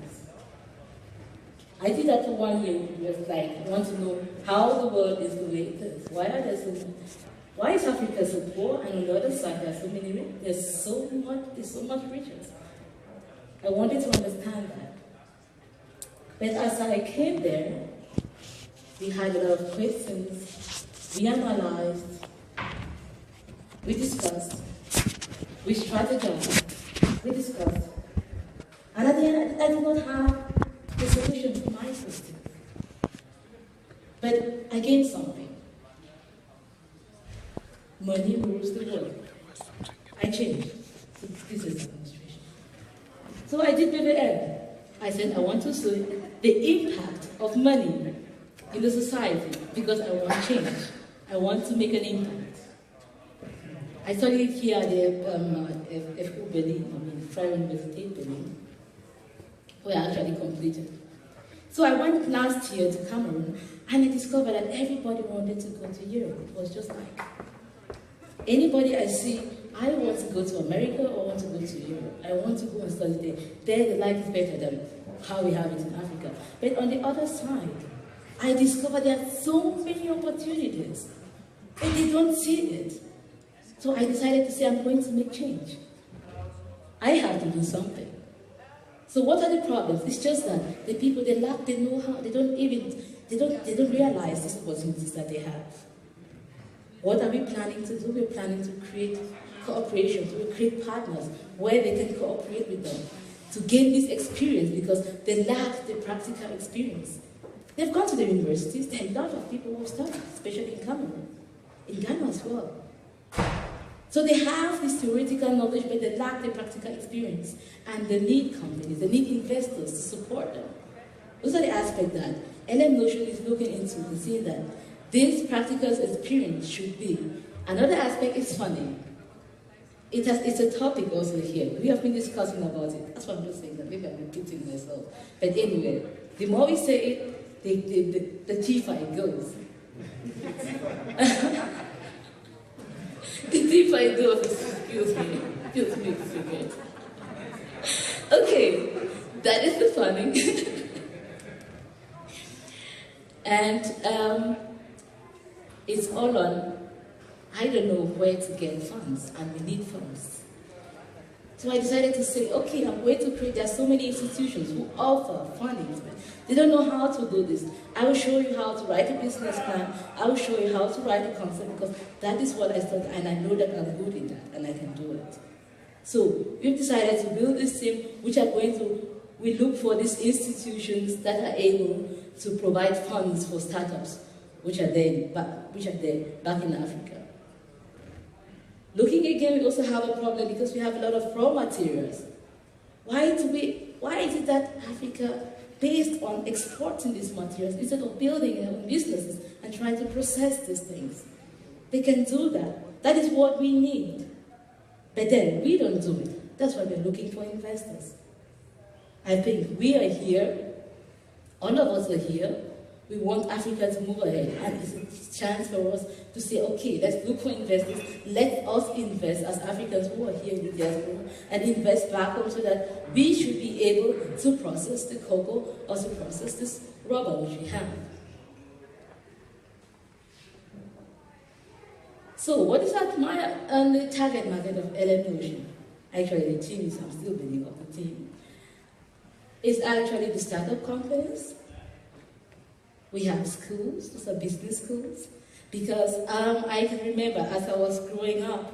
I did that for 1 year. Just like, I want to know how the world is the way it is. Why is Africa so poor? And on the other side, there's so much riches. I wanted to understand that. But as I came there, we had a lot of questions. We analyzed. We discussed. We strategized. We discussed. And at the end, I did not have the solution to my question. But I gained something. Money rules the world. I changed to business administration. So I did BBL. I said I want to see the impact of money in the society because I want change. I want to make an impact. I studied here at the FU Berlin, Freie Universität Berlin, where I actually completed. So I went last year to Cameroon and I discovered that everybody wanted to go to Europe. It was just like, anybody I see, I want to go to America or want to go to Europe. I want to go and study there. There the life is better than how we have it in Africa. But on the other side, I discovered there are so many opportunities, but they don't see it. So I decided to say, I'm going to make change. I have to do something. So what are the problems? It's just that the people, they lack the know-how, they don't realize these opportunities that they have. What are we planning to do? We're planning to create cooperation, to create partners where they can cooperate with them to gain this experience because they lack the practical experience. They've gone to the universities, there are a lot of people who study, especially in Cameroon, in Ghana as well. So they have this theoretical knowledge, but they lack the practical experience. And they need companies, they need investors to support them. Those are the aspects that LMnotion is looking into and seeing that this practical experience should be. Another aspect is funding. It's a topic also here. We have been discussing about it. That's what I'm just saying, that maybe I'm repeating myself. But anyway, the more we say it, the deeper it goes. The deeper it goes, excuse me, forget. Okay, that is the funding. And it's all on, I don't know where to get funds, and we need funds. So I decided to say, okay, I'm going to create, there are so many institutions who offer funding, but they don't know how to do this. I will show you how to write a business plan. I will show you how to write a concept, because that is what I studied, and I know that I'm good in that, and I can do it. So we've decided to build this team, which are going to, we look for these institutions that are able to provide funds for startups, which are there back in Africa. Looking again, we also have a problem because we have a lot of raw materials. Why is it that Africa, based on exporting these materials, instead of building their own businesses and trying to process these things? They can do that, That is what we need. But then we don't do it. That's why we're looking for investors. I think we are here, all of us are here. We want Africa to move ahead, and it's a chance for us to say, okay, let's look for investors. Let us invest as Africans who are here in the diaspora and invest back home so that we should be able to process the cocoa or to process this rubber which we have. So what is my the target market of LMnotion? Actually, the team is, I'm still building up the team. It's actually the startup companies. We have schools, those are business schools. Because I can remember as I was growing up,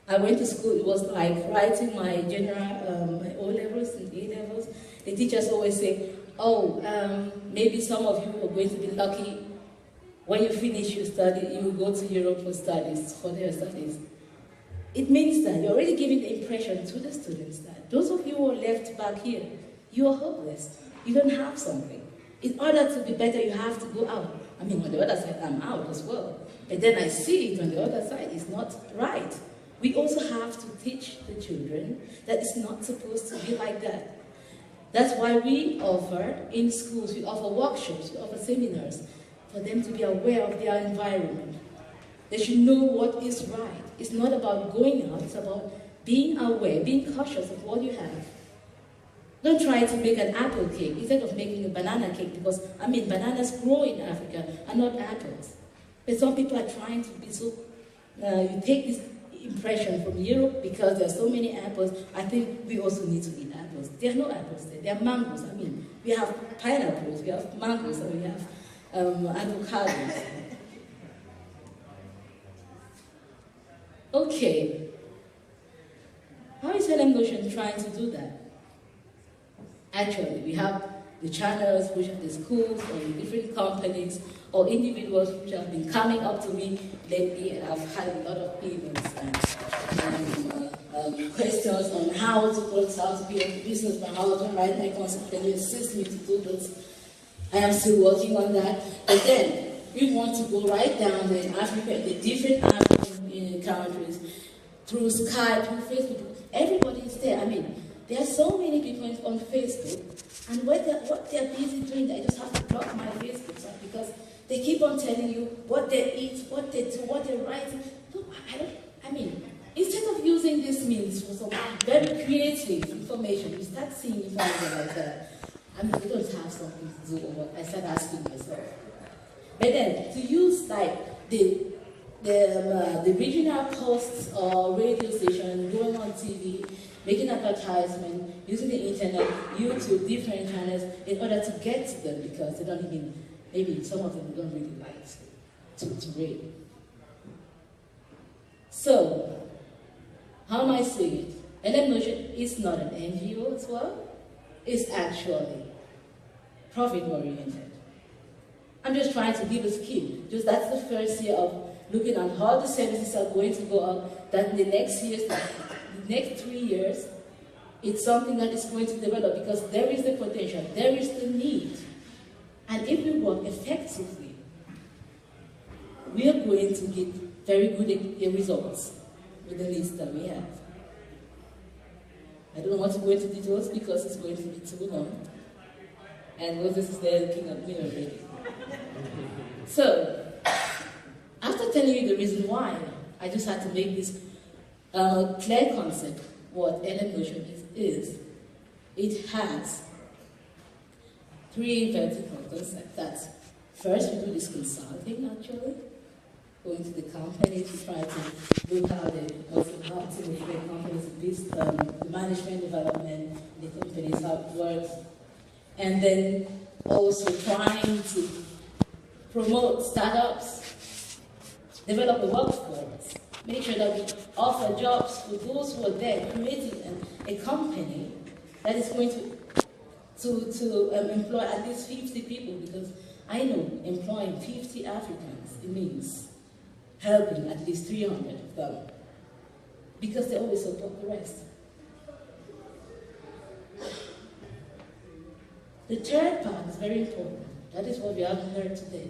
I went to school, it was like writing my general, my O-levels and A-levels. The teachers always say, oh, maybe some of you are going to be lucky when you finish your study, you will go to Europe for studies, for their studies. It means that you're already giving the impression to the students that those of you who are left back here, you are hopeless. You don't have something. In order to be better, you have to go out. I mean, on the other side, I'm out as well. But then I see it on the other side. It's not right. We also have to teach the children that it's not supposed to be like that. That's why we offer, in schools, we offer workshops, we offer seminars, for them to be aware of their environment. They should know what is right. It's not about going out, it's about being aware, being cautious of what you have. Don't try to make an apple cake instead of making a banana cake because, I mean, bananas grow in Africa and not apples. But some people are trying to be so, you take this impression from Europe because there are so many apples. I think we also need to eat apples. There are no apples there, there are mangoes. I mean, we have pineapples, we have mangoes, and we have avocados. Okay. How is LMnotion trying to do that? Actually, we have the channels, which are the schools or the different companies or individuals which have been coming up to me lately, and I've had a lot of emails and questions on how to put how to be a businessman, how to write my concept. Can you assist me to do this? I am still working on that. But then we want to go right down there in Africa, the different African countries, through Skype, through Facebook. Everybody is there. I mean, there are so many people on Facebook, and what they're busy doing, I just have to block my Facebook site because they keep on telling you what they eat, what they do, what they write. No, I mean, instead of using this means for some very creative information, you start seeing information like that. I mean, we don't have something to do with what I start asking myself. But then, to use like the regional posts or radio station, going on TV, making advertisement, using the internet, YouTube, different channels, in order to get to them because they don't even, maybe some of them don't really like to read. So, how am I saying it? LMnotion is not an NGO as well. It's actually profit-oriented. I'm just trying to give a scheme. Just that's the first year of looking at how the services are going to go up, that in the next years, the next 3 years, it's something that is going to develop because there is the potential, there is the need. And if we work effectively, we are going to get very good results with the list that we have. I don't want to go into details because it's going to be too long. And Moses is there looking at me already. So, after telling you the reason why, I just had to make this clear concept, what LMnotion is. It has 3 vertical concepts. That's first we do this consulting actually, going to the companies to try to look how they also how to motivate companies this the management development, the companies, how it works. And then also trying to promote startups, develop the workforce, make sure that we offer jobs for those who are there, creating a company that is going to employ at least 50 people, because I know employing 50 Africans, it means helping at least 300 of them, because they always support the rest. The third part is very important. That is what we haven't heard today.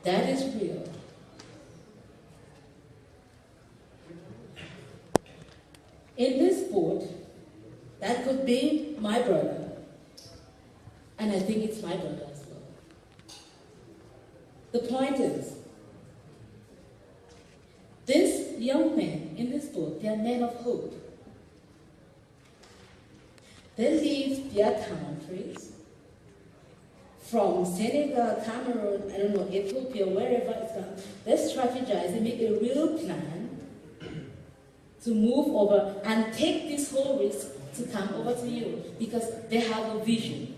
That is real. In this boat, that could be my brother, and I think it's my brother as well. The point is, these young men in this boat, they are men of hope. They leave their countries, from Senegal, Cameroon, I don't know, Ethiopia, wherever it's gone. They strategize, they make a real plan to move over and take this whole risk to come over to Europe because they have a vision.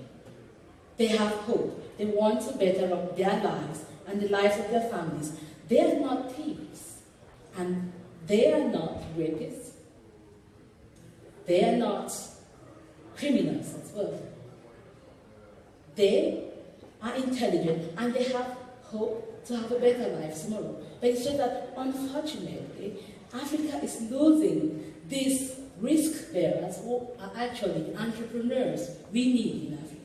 They have hope. They want to better up their lives and the lives of their families. They are not thieves, and they are not rapists. They are not criminals as well. They are intelligent and they have hope to have a better life tomorrow. But it's just that, unfortunately, Africa is losing these risk bearers who are actually entrepreneurs we need in Africa.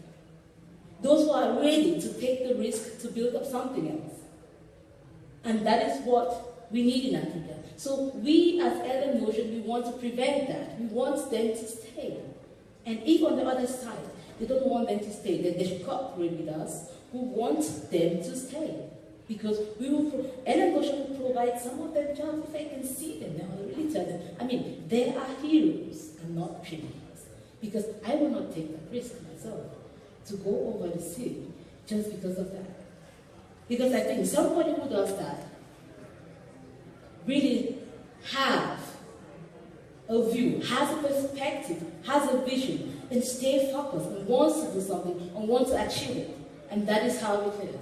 Those who are ready to take the risk to build up something else. And that is what we need in Africa. So we as LMnotion, we want to prevent that. We want them to stay. And if on the other side, they don't want them to stay, then they should cooperate with us who want them to stay. Because we will, LMnotion will provide some of them jobs if I can see them. Now I really tell them, I mean, they are heroes and not criminals. Because I will not take that risk myself to go over the sea just because of that. Because I think somebody who does that really have a view, has a perspective, has a vision, and stay focused and wants to do something and wants to achieve it. And that is how it is.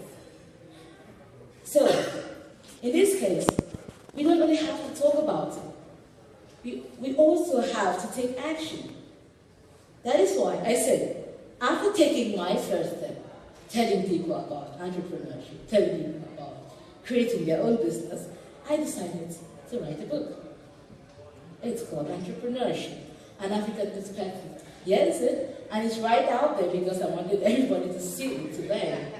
So, in this case, we don't only have to talk about it. We also have to take action. That is why I said, after taking my first step, telling people about entrepreneurship, telling people about creating their own business, I decided to write a book. It's called Entrepreneurship, an African Perspective. Yes, and it's right out there because I wanted everybody to see it today.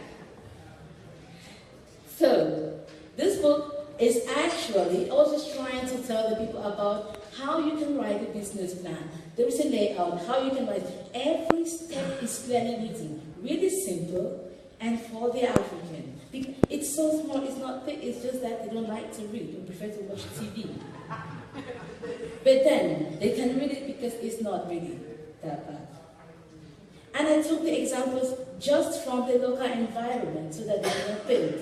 So, this book is actually, I was just trying to tell the people about how you can write a business plan. There is a layout, how you can write. Every step is clearly written, really simple, and for the African. It's so small, it's not thick, it's just that they don't like to read, they prefer to watch TV. But then, they can read it because it's not really that bad. And I took the examples just from the local environment so that they can think.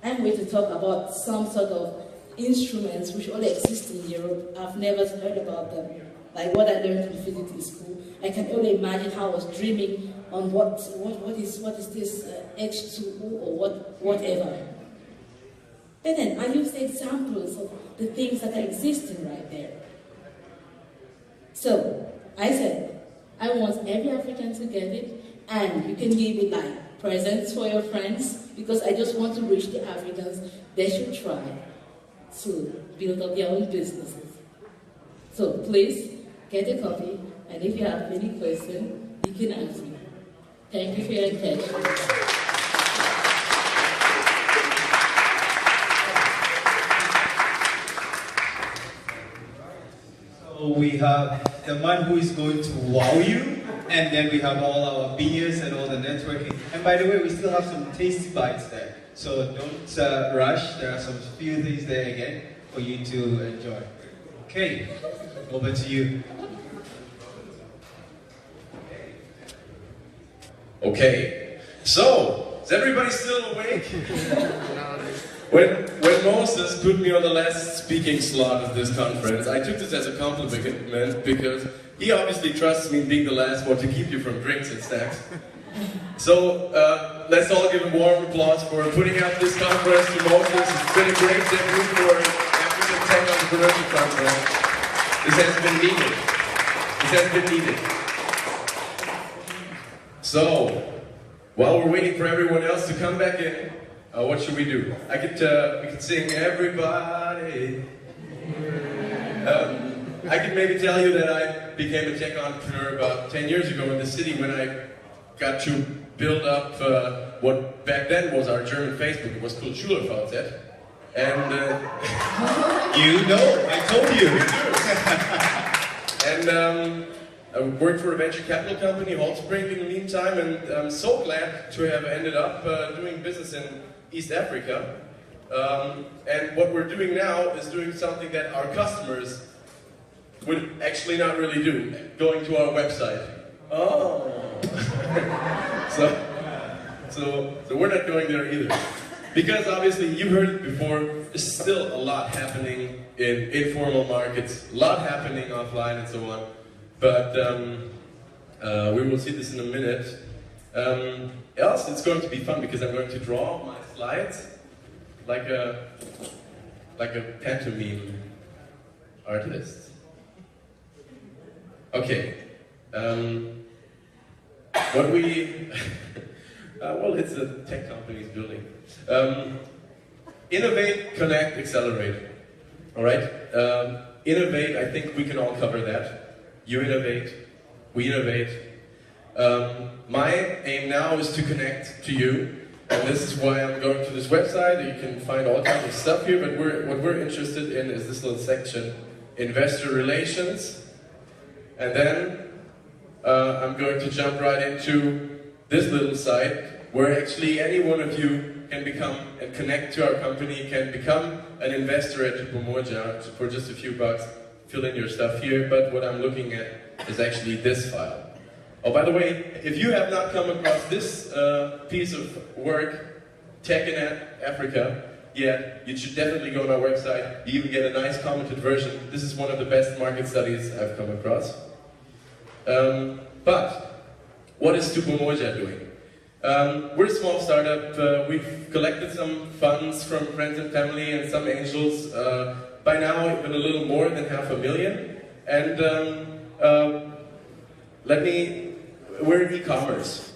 I'm going to talk about some sort of instruments which only exist in Europe. I've never heard about them. Like what I learned in physics in school. I can only imagine how I was dreaming on what is this H2O or whatever. But then I use the examples of the things that are existing right there. So I said, I want every African to get it, and you can give it like presents for your friends, because I just want to reach the Africans. They should try to build up their own businesses. So please get a copy, and if you have any question, you can ask me. Thank you for your attention. We have the man who is going to wow you, and then we have all our beers and all the networking. And by the way, we still have some tasty bites there, so don't rush. There are some few things there again for you to enjoy. Okay, over to you. Okay, so is everybody still awake? When Moses put me on the last speaking slot of this conference, I took this as a compliment because he obviously trusts me in being the last one to keep you from drinks and snacks. So let's all give a warm applause for putting out this conference to Moses. It's been a great debut for African Tech Entrepreneurship Conference. This has been needed. This has been needed. So, while we're waiting for everyone else to come back in, what should we do? We could sing everybody. I could maybe tell you that I became a tech entrepreneur about 10 years ago in the city when I got to build up what back then was our German Facebook. It was called SchulerVZ. And you know, I told you. And I worked for a venture capital company, Holzbrink, in the meantime, and I'm so glad to have ended up doing business in East Africa. And what we're doing now is doing something that our customers would actually not really do, going to our website. Oh. so we're not going there either. Because obviously, you've heard it before, there's still a lot happening in informal markets, a lot happening offline and so on. But we will see this in a minute. Else, it's going to be fun because I'm going to draw my slides like a pantomime artist. Okay. What we well, it's a tech company's building. Innovate, connect, accelerate. All right. Innovate. I think we can all cover that. You innovate. We innovate. My aim now is to connect to you. And this is why I'm going to this website. You can find all kinds of stuff here, but what we're interested in is this little section, investor relations. And then I'm going to jump right into this little site where actually any one of you can become and connect to our company, can become an investor at Tupomoja for just a few bucks. Fill in your stuff here, but what I'm looking at is actually this file. Oh, by the way, if you have not come across this piece of work, Tech in Africa, yet, you should definitely go on our website. You even get a nice commented version. This is one of the best market studies I've come across. But, what is Tupomoja doing? We're a small startup. We've collected some funds from friends and family and some angels. By now, even a little more than $500,000. And we're in e-commerce.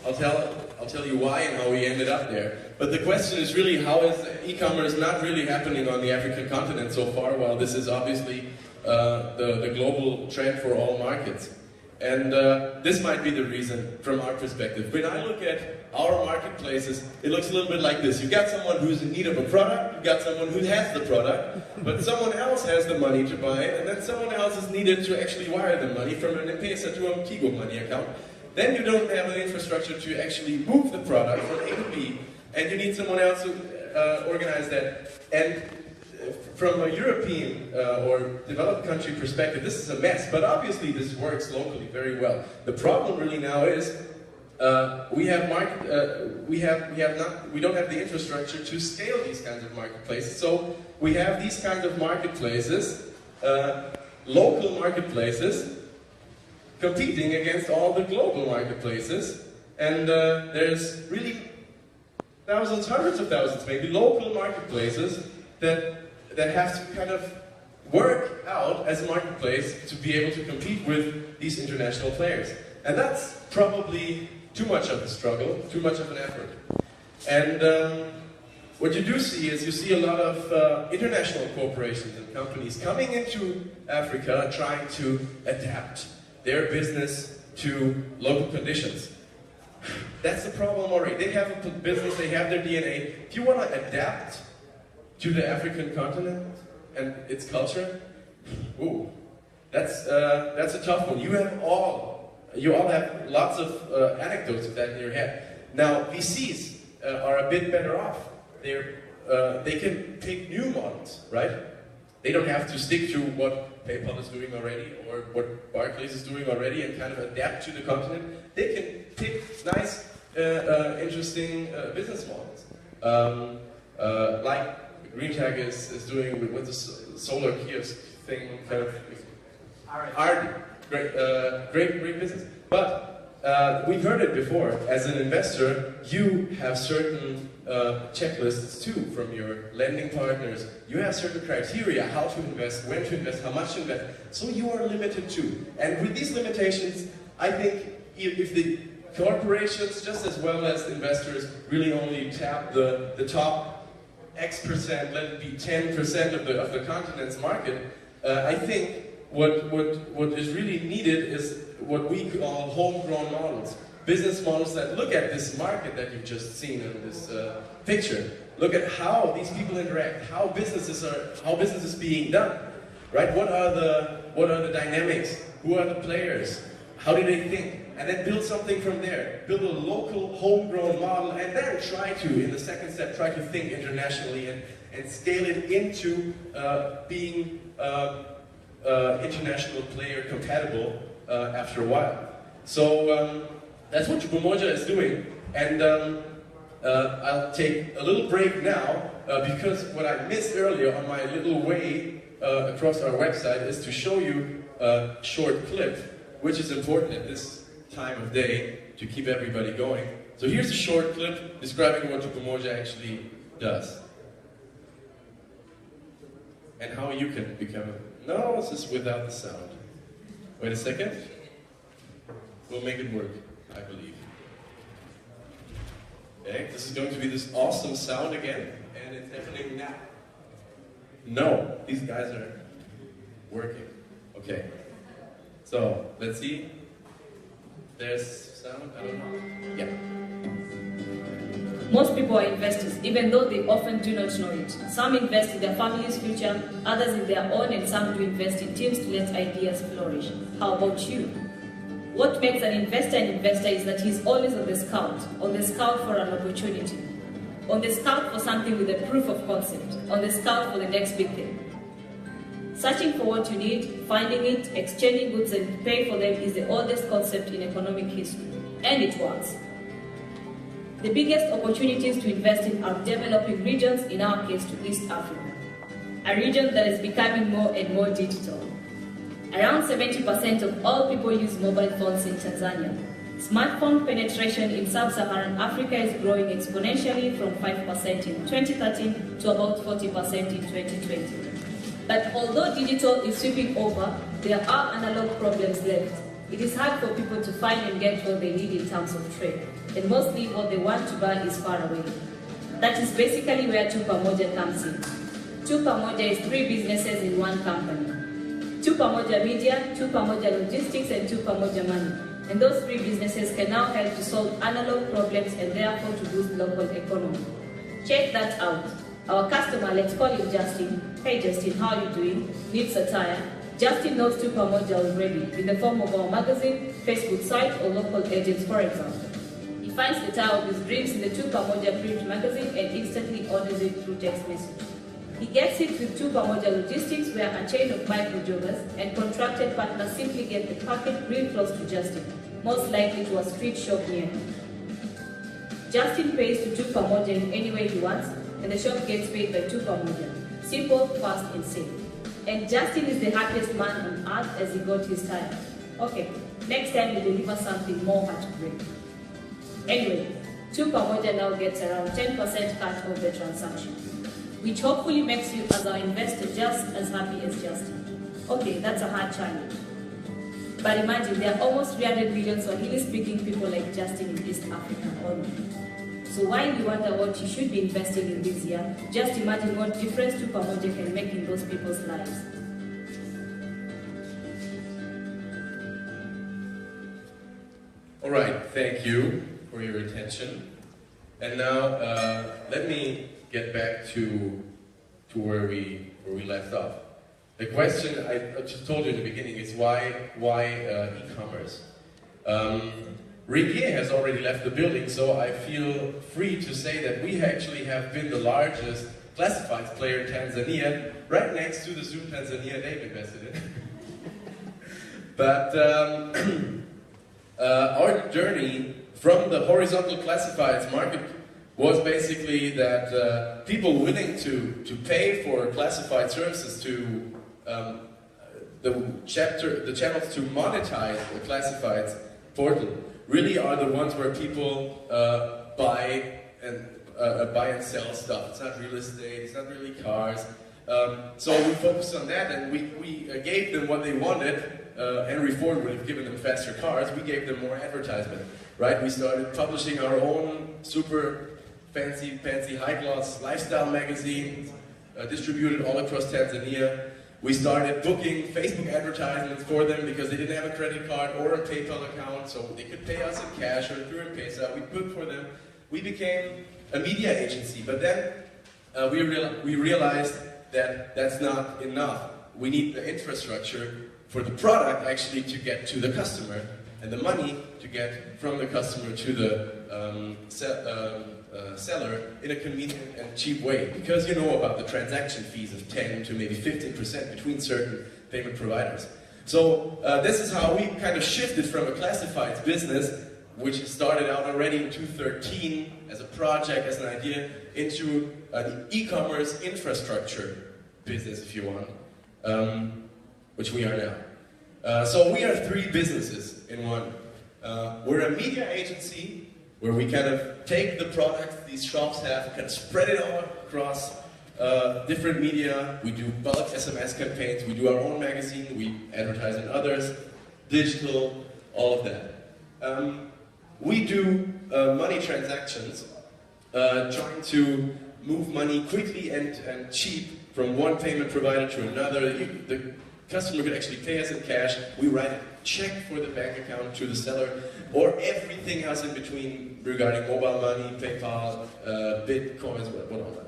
I'll tell you why and how we ended up there. But the question is really, how is e-commerce not really happening on the African continent so far, while this is obviously the global trend for all markets. And this might be the reason from our perspective. When I look at our marketplaces, it looks a little bit like this. You've got someone who's in need of a product, you've got someone who has the product, but someone else has the money to buy it, and then someone else is needed to actually wire the money from an M-Pesa to a Kigo money account. Then you don't have an infrastructure to actually move the product from A to B, and you need someone else to organize that. And from a European or developed country perspective, this is a mess, but obviously this works locally very well. The problem really now is we don't have the infrastructure to scale these kinds of marketplaces. So we have these kinds of marketplaces, local marketplaces, competing against all the global marketplaces, and there's really thousands, hundreds of thousands, maybe local marketplaces that have to kind of work out as a marketplace to be able to compete with these international players. And that's probably too much of a struggle, too much of an effort. And what you do see is you see a lot of international corporations and companies coming into Africa trying to adapt their business to local conditions. That's the problem already. They have a business, they have their DNA. If you want to adapt to the African continent and its culture, ooh, that's a tough one. You all have lots of anecdotes of that in your head. Now, VCs are a bit better off. They can pick new models, right? They don't have to stick to what PayPal is doing already or what Barclays is doing already and kind of adapt to the continent. They can pick nice, interesting business models. Like GreenTec is doing with the solar kiosk thing, kind of great business. But we've heard it before. As an investor, you have certain checklists too from your lending partners. You have certain criteria: how to invest, when to invest, how much to invest. So you are limited too. And with these limitations, I think if the corporations, just as well as investors, really only tap the top X%, let it be 10% of the continent's market, I think what is really needed is what we call homegrown models. business models that look at this market that you've just seen in this picture. Look at how these people interact, how business is being done, right? What are the dynamics? Who are the players? How do they think? And then build something from there. Build a local, homegrown model, and then try to, in the second step, try to think internationally and scale it into being international player compatible after a while. So that's what Tupomoja is doing, and I'll take a little break now because what I missed earlier on my little way across our website is to show you a short clip, which is important at this time of day to keep everybody going. So here's a short clip describing what Tupomoja actually does. And how you can become a... No, this is without the sound. Wait a second. We'll make it work, I believe. Okay, this is going to be this awesome sound again, and it's happening now. No, these guys are working. Okay. So, let's see. There's sound, I don't know. Yeah. Most people are investors, even though they often do not know it. Some invest in their family's future, others in their own, and some do invest in teams to let ideas flourish. How about you? What makes an investor is that he's always on the scout for an opportunity, on the scout for something with a proof of concept, on the scout for the next big thing. Searching for what you need, finding it, exchanging goods and pay for them is the oldest concept in economic history, and it works. The biggest opportunities to invest in are developing regions, in our case to East Africa, a region that is becoming more and more digital. Around 70% of all people use mobile phones in Tanzania. Smartphone penetration in sub-Saharan Africa is growing exponentially from 5% in 2013 to about 40% in 2020. But although digital is sweeping over, there are analog problems left. It is hard for people to find and get what they need in terms of trade, and mostly what they want to buy is far away. That is basically where Tupomoja comes in. Tupomoja is 3 businesses in one company. Tupomoja Media, Tupomoja Logistics, and Tupomoja Money. And those 3 businesses can now help to solve analog problems and therefore to boost local economy. Check that out. Our customer, let's call him Justin. Hey Justin, how are you doing? Needs a tire. Justin knows Tupomoja already, in the form of our magazine, Facebook site, or local agents, for example. He finds the tire of his dreams in the Tupomoja print magazine and instantly orders it through text message. He gets it with Tupomoja Logistics, where a chain of micro-joggers and contracted partners simply get the packet real close to Justin, most likely to a street shop near him. Justin pays to Tupomoja in any way he wants, and the shop gets paid by Tupomoja. Simple, fast, and safe. And Justin is the happiest man on earth as he got his tire. Okay, next time we deliver something more hard to break. Anyway, Tupomoja now gets around 10% cut of the transaction, which hopefully makes you as our investor just as happy as Justin. Okay, that's a hard challenge. But imagine there are almost 300 million Swahili-speaking people like Justin in East Africa only. So while you wonder what you should be investing in this year, just imagine what difference Tupomoja can make in those people's lives. All right, thank you for your attention. And now let me get back to where we left off. The question I just told you in the beginning is why e-commerce? Ricky has already left the building, so I feel free to say that we actually have been the largest classifieds player in Tanzania, right next to the Zoom Tanzania they've invested in. But our journey from the horizontal classifieds market was basically that people willing to pay for classified services to the channels to monetize the classifieds portal really are the ones where people buy and sell stuff. It's not real estate, it's not really cars. So we focused on that, and we gave them what they wanted. Henry Ford would have given them faster cars. We gave them more advertisement, right? We started publishing our own super fancy high-gloss lifestyle magazines, distributed all across Tanzania. We started booking Facebook advertisements for them because they didn't have a credit card or a PayPal account, so they could pay us in cash or through M-Pesa. We booked for them. We became a media agency, but then we realized that that's not enough. We need the infrastructure for the product actually to get to the customer, and the money to get from the customer to the seller in a convenient and cheap way. Because you know about the transaction fees of 10 to maybe 15% between certain payment providers. So this is how we kind of shifted from a classifieds business, which started out already in 2013 as a project, as an idea, into an e-commerce infrastructure business, if you want, which we are now. So we are three businesses in one. We're a media agency where we kind of take the products these shops have, kind of spread it all across different media. We do bulk SMS campaigns, we do our own magazine, we advertise in others, digital, all of that. We do money transactions, trying to move money quickly and cheap from one payment provider to another. The customer could actually pay us in cash. We write a check for the bank account to the seller, or everything else in between regarding mobile money, PayPal, Bitcoins, whatever.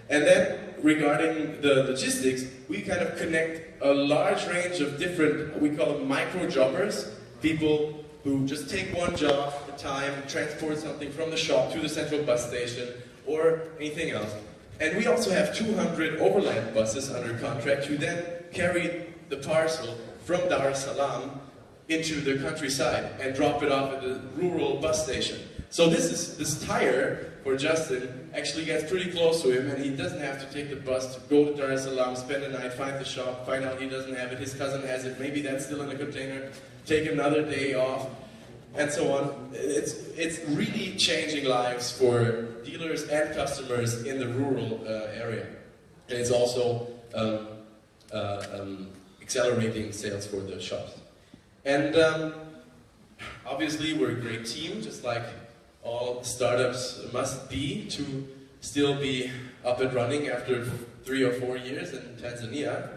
And then regarding the logistics, we kind of connect a large range of different, we call them micro jobbers, people who just take one job at a time, transport something from the shop to the central bus station, or anything else. And we also have 200 overland buses under contract who then carry the parcel from Dar es Salaam into the countryside and drop it off at the rural bus station. So this tire for Justin actually gets pretty close to him, and he doesn't have to take the bus to go to Dar es Salaam, spend the night, find the shop, find out he doesn't have it, his cousin has it, maybe that's still in a container, take another day off, and so on. It's really changing lives for dealers and customers in the rural area. And it's also accelerating sales for the shops. And obviously we're a great team, just like all startups must be to still be up and running after 3 or 4 years in Tanzania.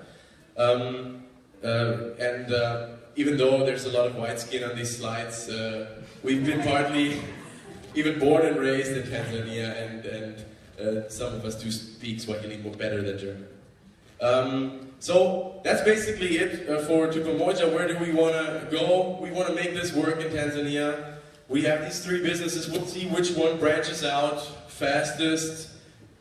Even though there's a lot of white skin on these slides, we've been partly even born and raised in Tanzania, and some of us do speak Swahili more better than German. So that's basically it for Tupomoja. Where do we want to go? We want to make this work in Tanzania. We have these three businesses. We'll see which one branches out fastest.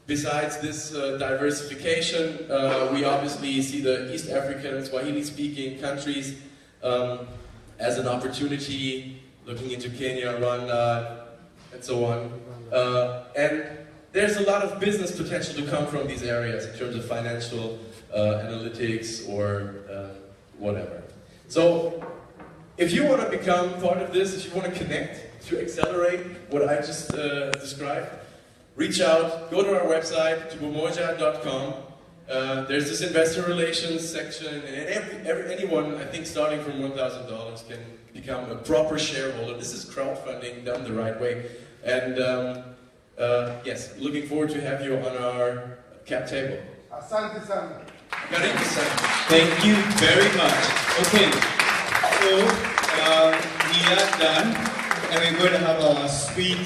Besides this diversification, we obviously see the East African, Swahili-speaking countries as an opportunity, looking into Kenya, Rwanda, and so on. And there's a lot of business potential to come from these areas in terms of financial analytics or whatever. So if you want to become part of this, if you want to connect to accelerate what I just described, reach out, go to our website, tupomoja.com. There's this investor relations section, and anyone, I think starting from $1,000 can become a proper shareholder. This is crowdfunding done the right way. And yes, looking forward to have you on our cap table. Asante sana. Thank you very much. Okay, so we are done, and we're going to have our sweet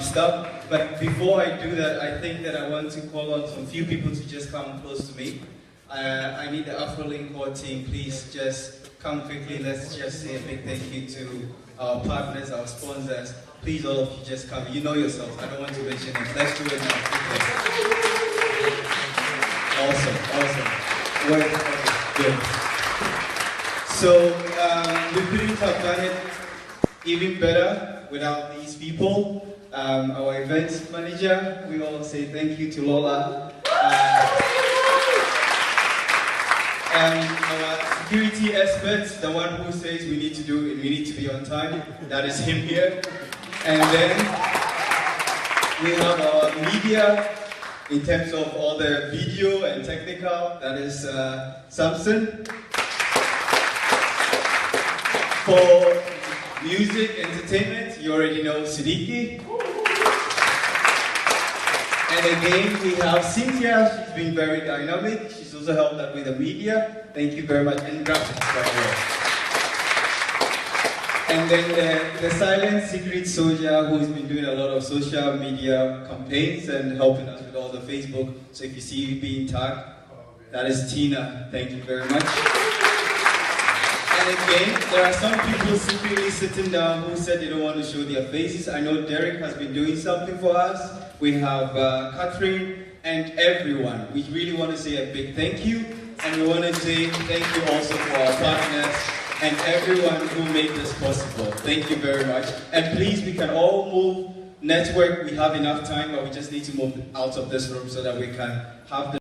stuff. But before I do that, I think that I want to call on some few people to just come close to me. I need the Afrolynk core team, please just come quickly. Let's just say a big thank you to our partners, our sponsors. Please, all of you, just come. You know yourselves. I don't want to mention names. Let's do it now. Okay. Awesome. Well, good. So we couldn't have done it even better without these people. Our events manager, we all say thank you to Lola. And our security experts, the one who says we need to do it, we need to be on time, that is him here. And then we have our media, in terms of all the video and technical, that is Samson. For music, entertainment, you already know Siddiqui. And again, we have Cynthia. She's been very dynamic. She's also helped out with the media. Thank you very much. And graphics, by the way. And then the silent secret soldier who's been doing a lot of social media campaigns and helping us with all the Facebook. So if you see me being tagged, that is Tina. Thank you very much. And again, there are some people secretly sitting down who said they don't want to show their faces. I know Derrick has been doing something for us. We have Catherine and everyone. We really want to say a big thank you. And we want to say thank you also for our partners and everyone who made this possible. Thank you very much. And please, we can all move, network. We have enough time, but we just need to move out of this room so that we can have the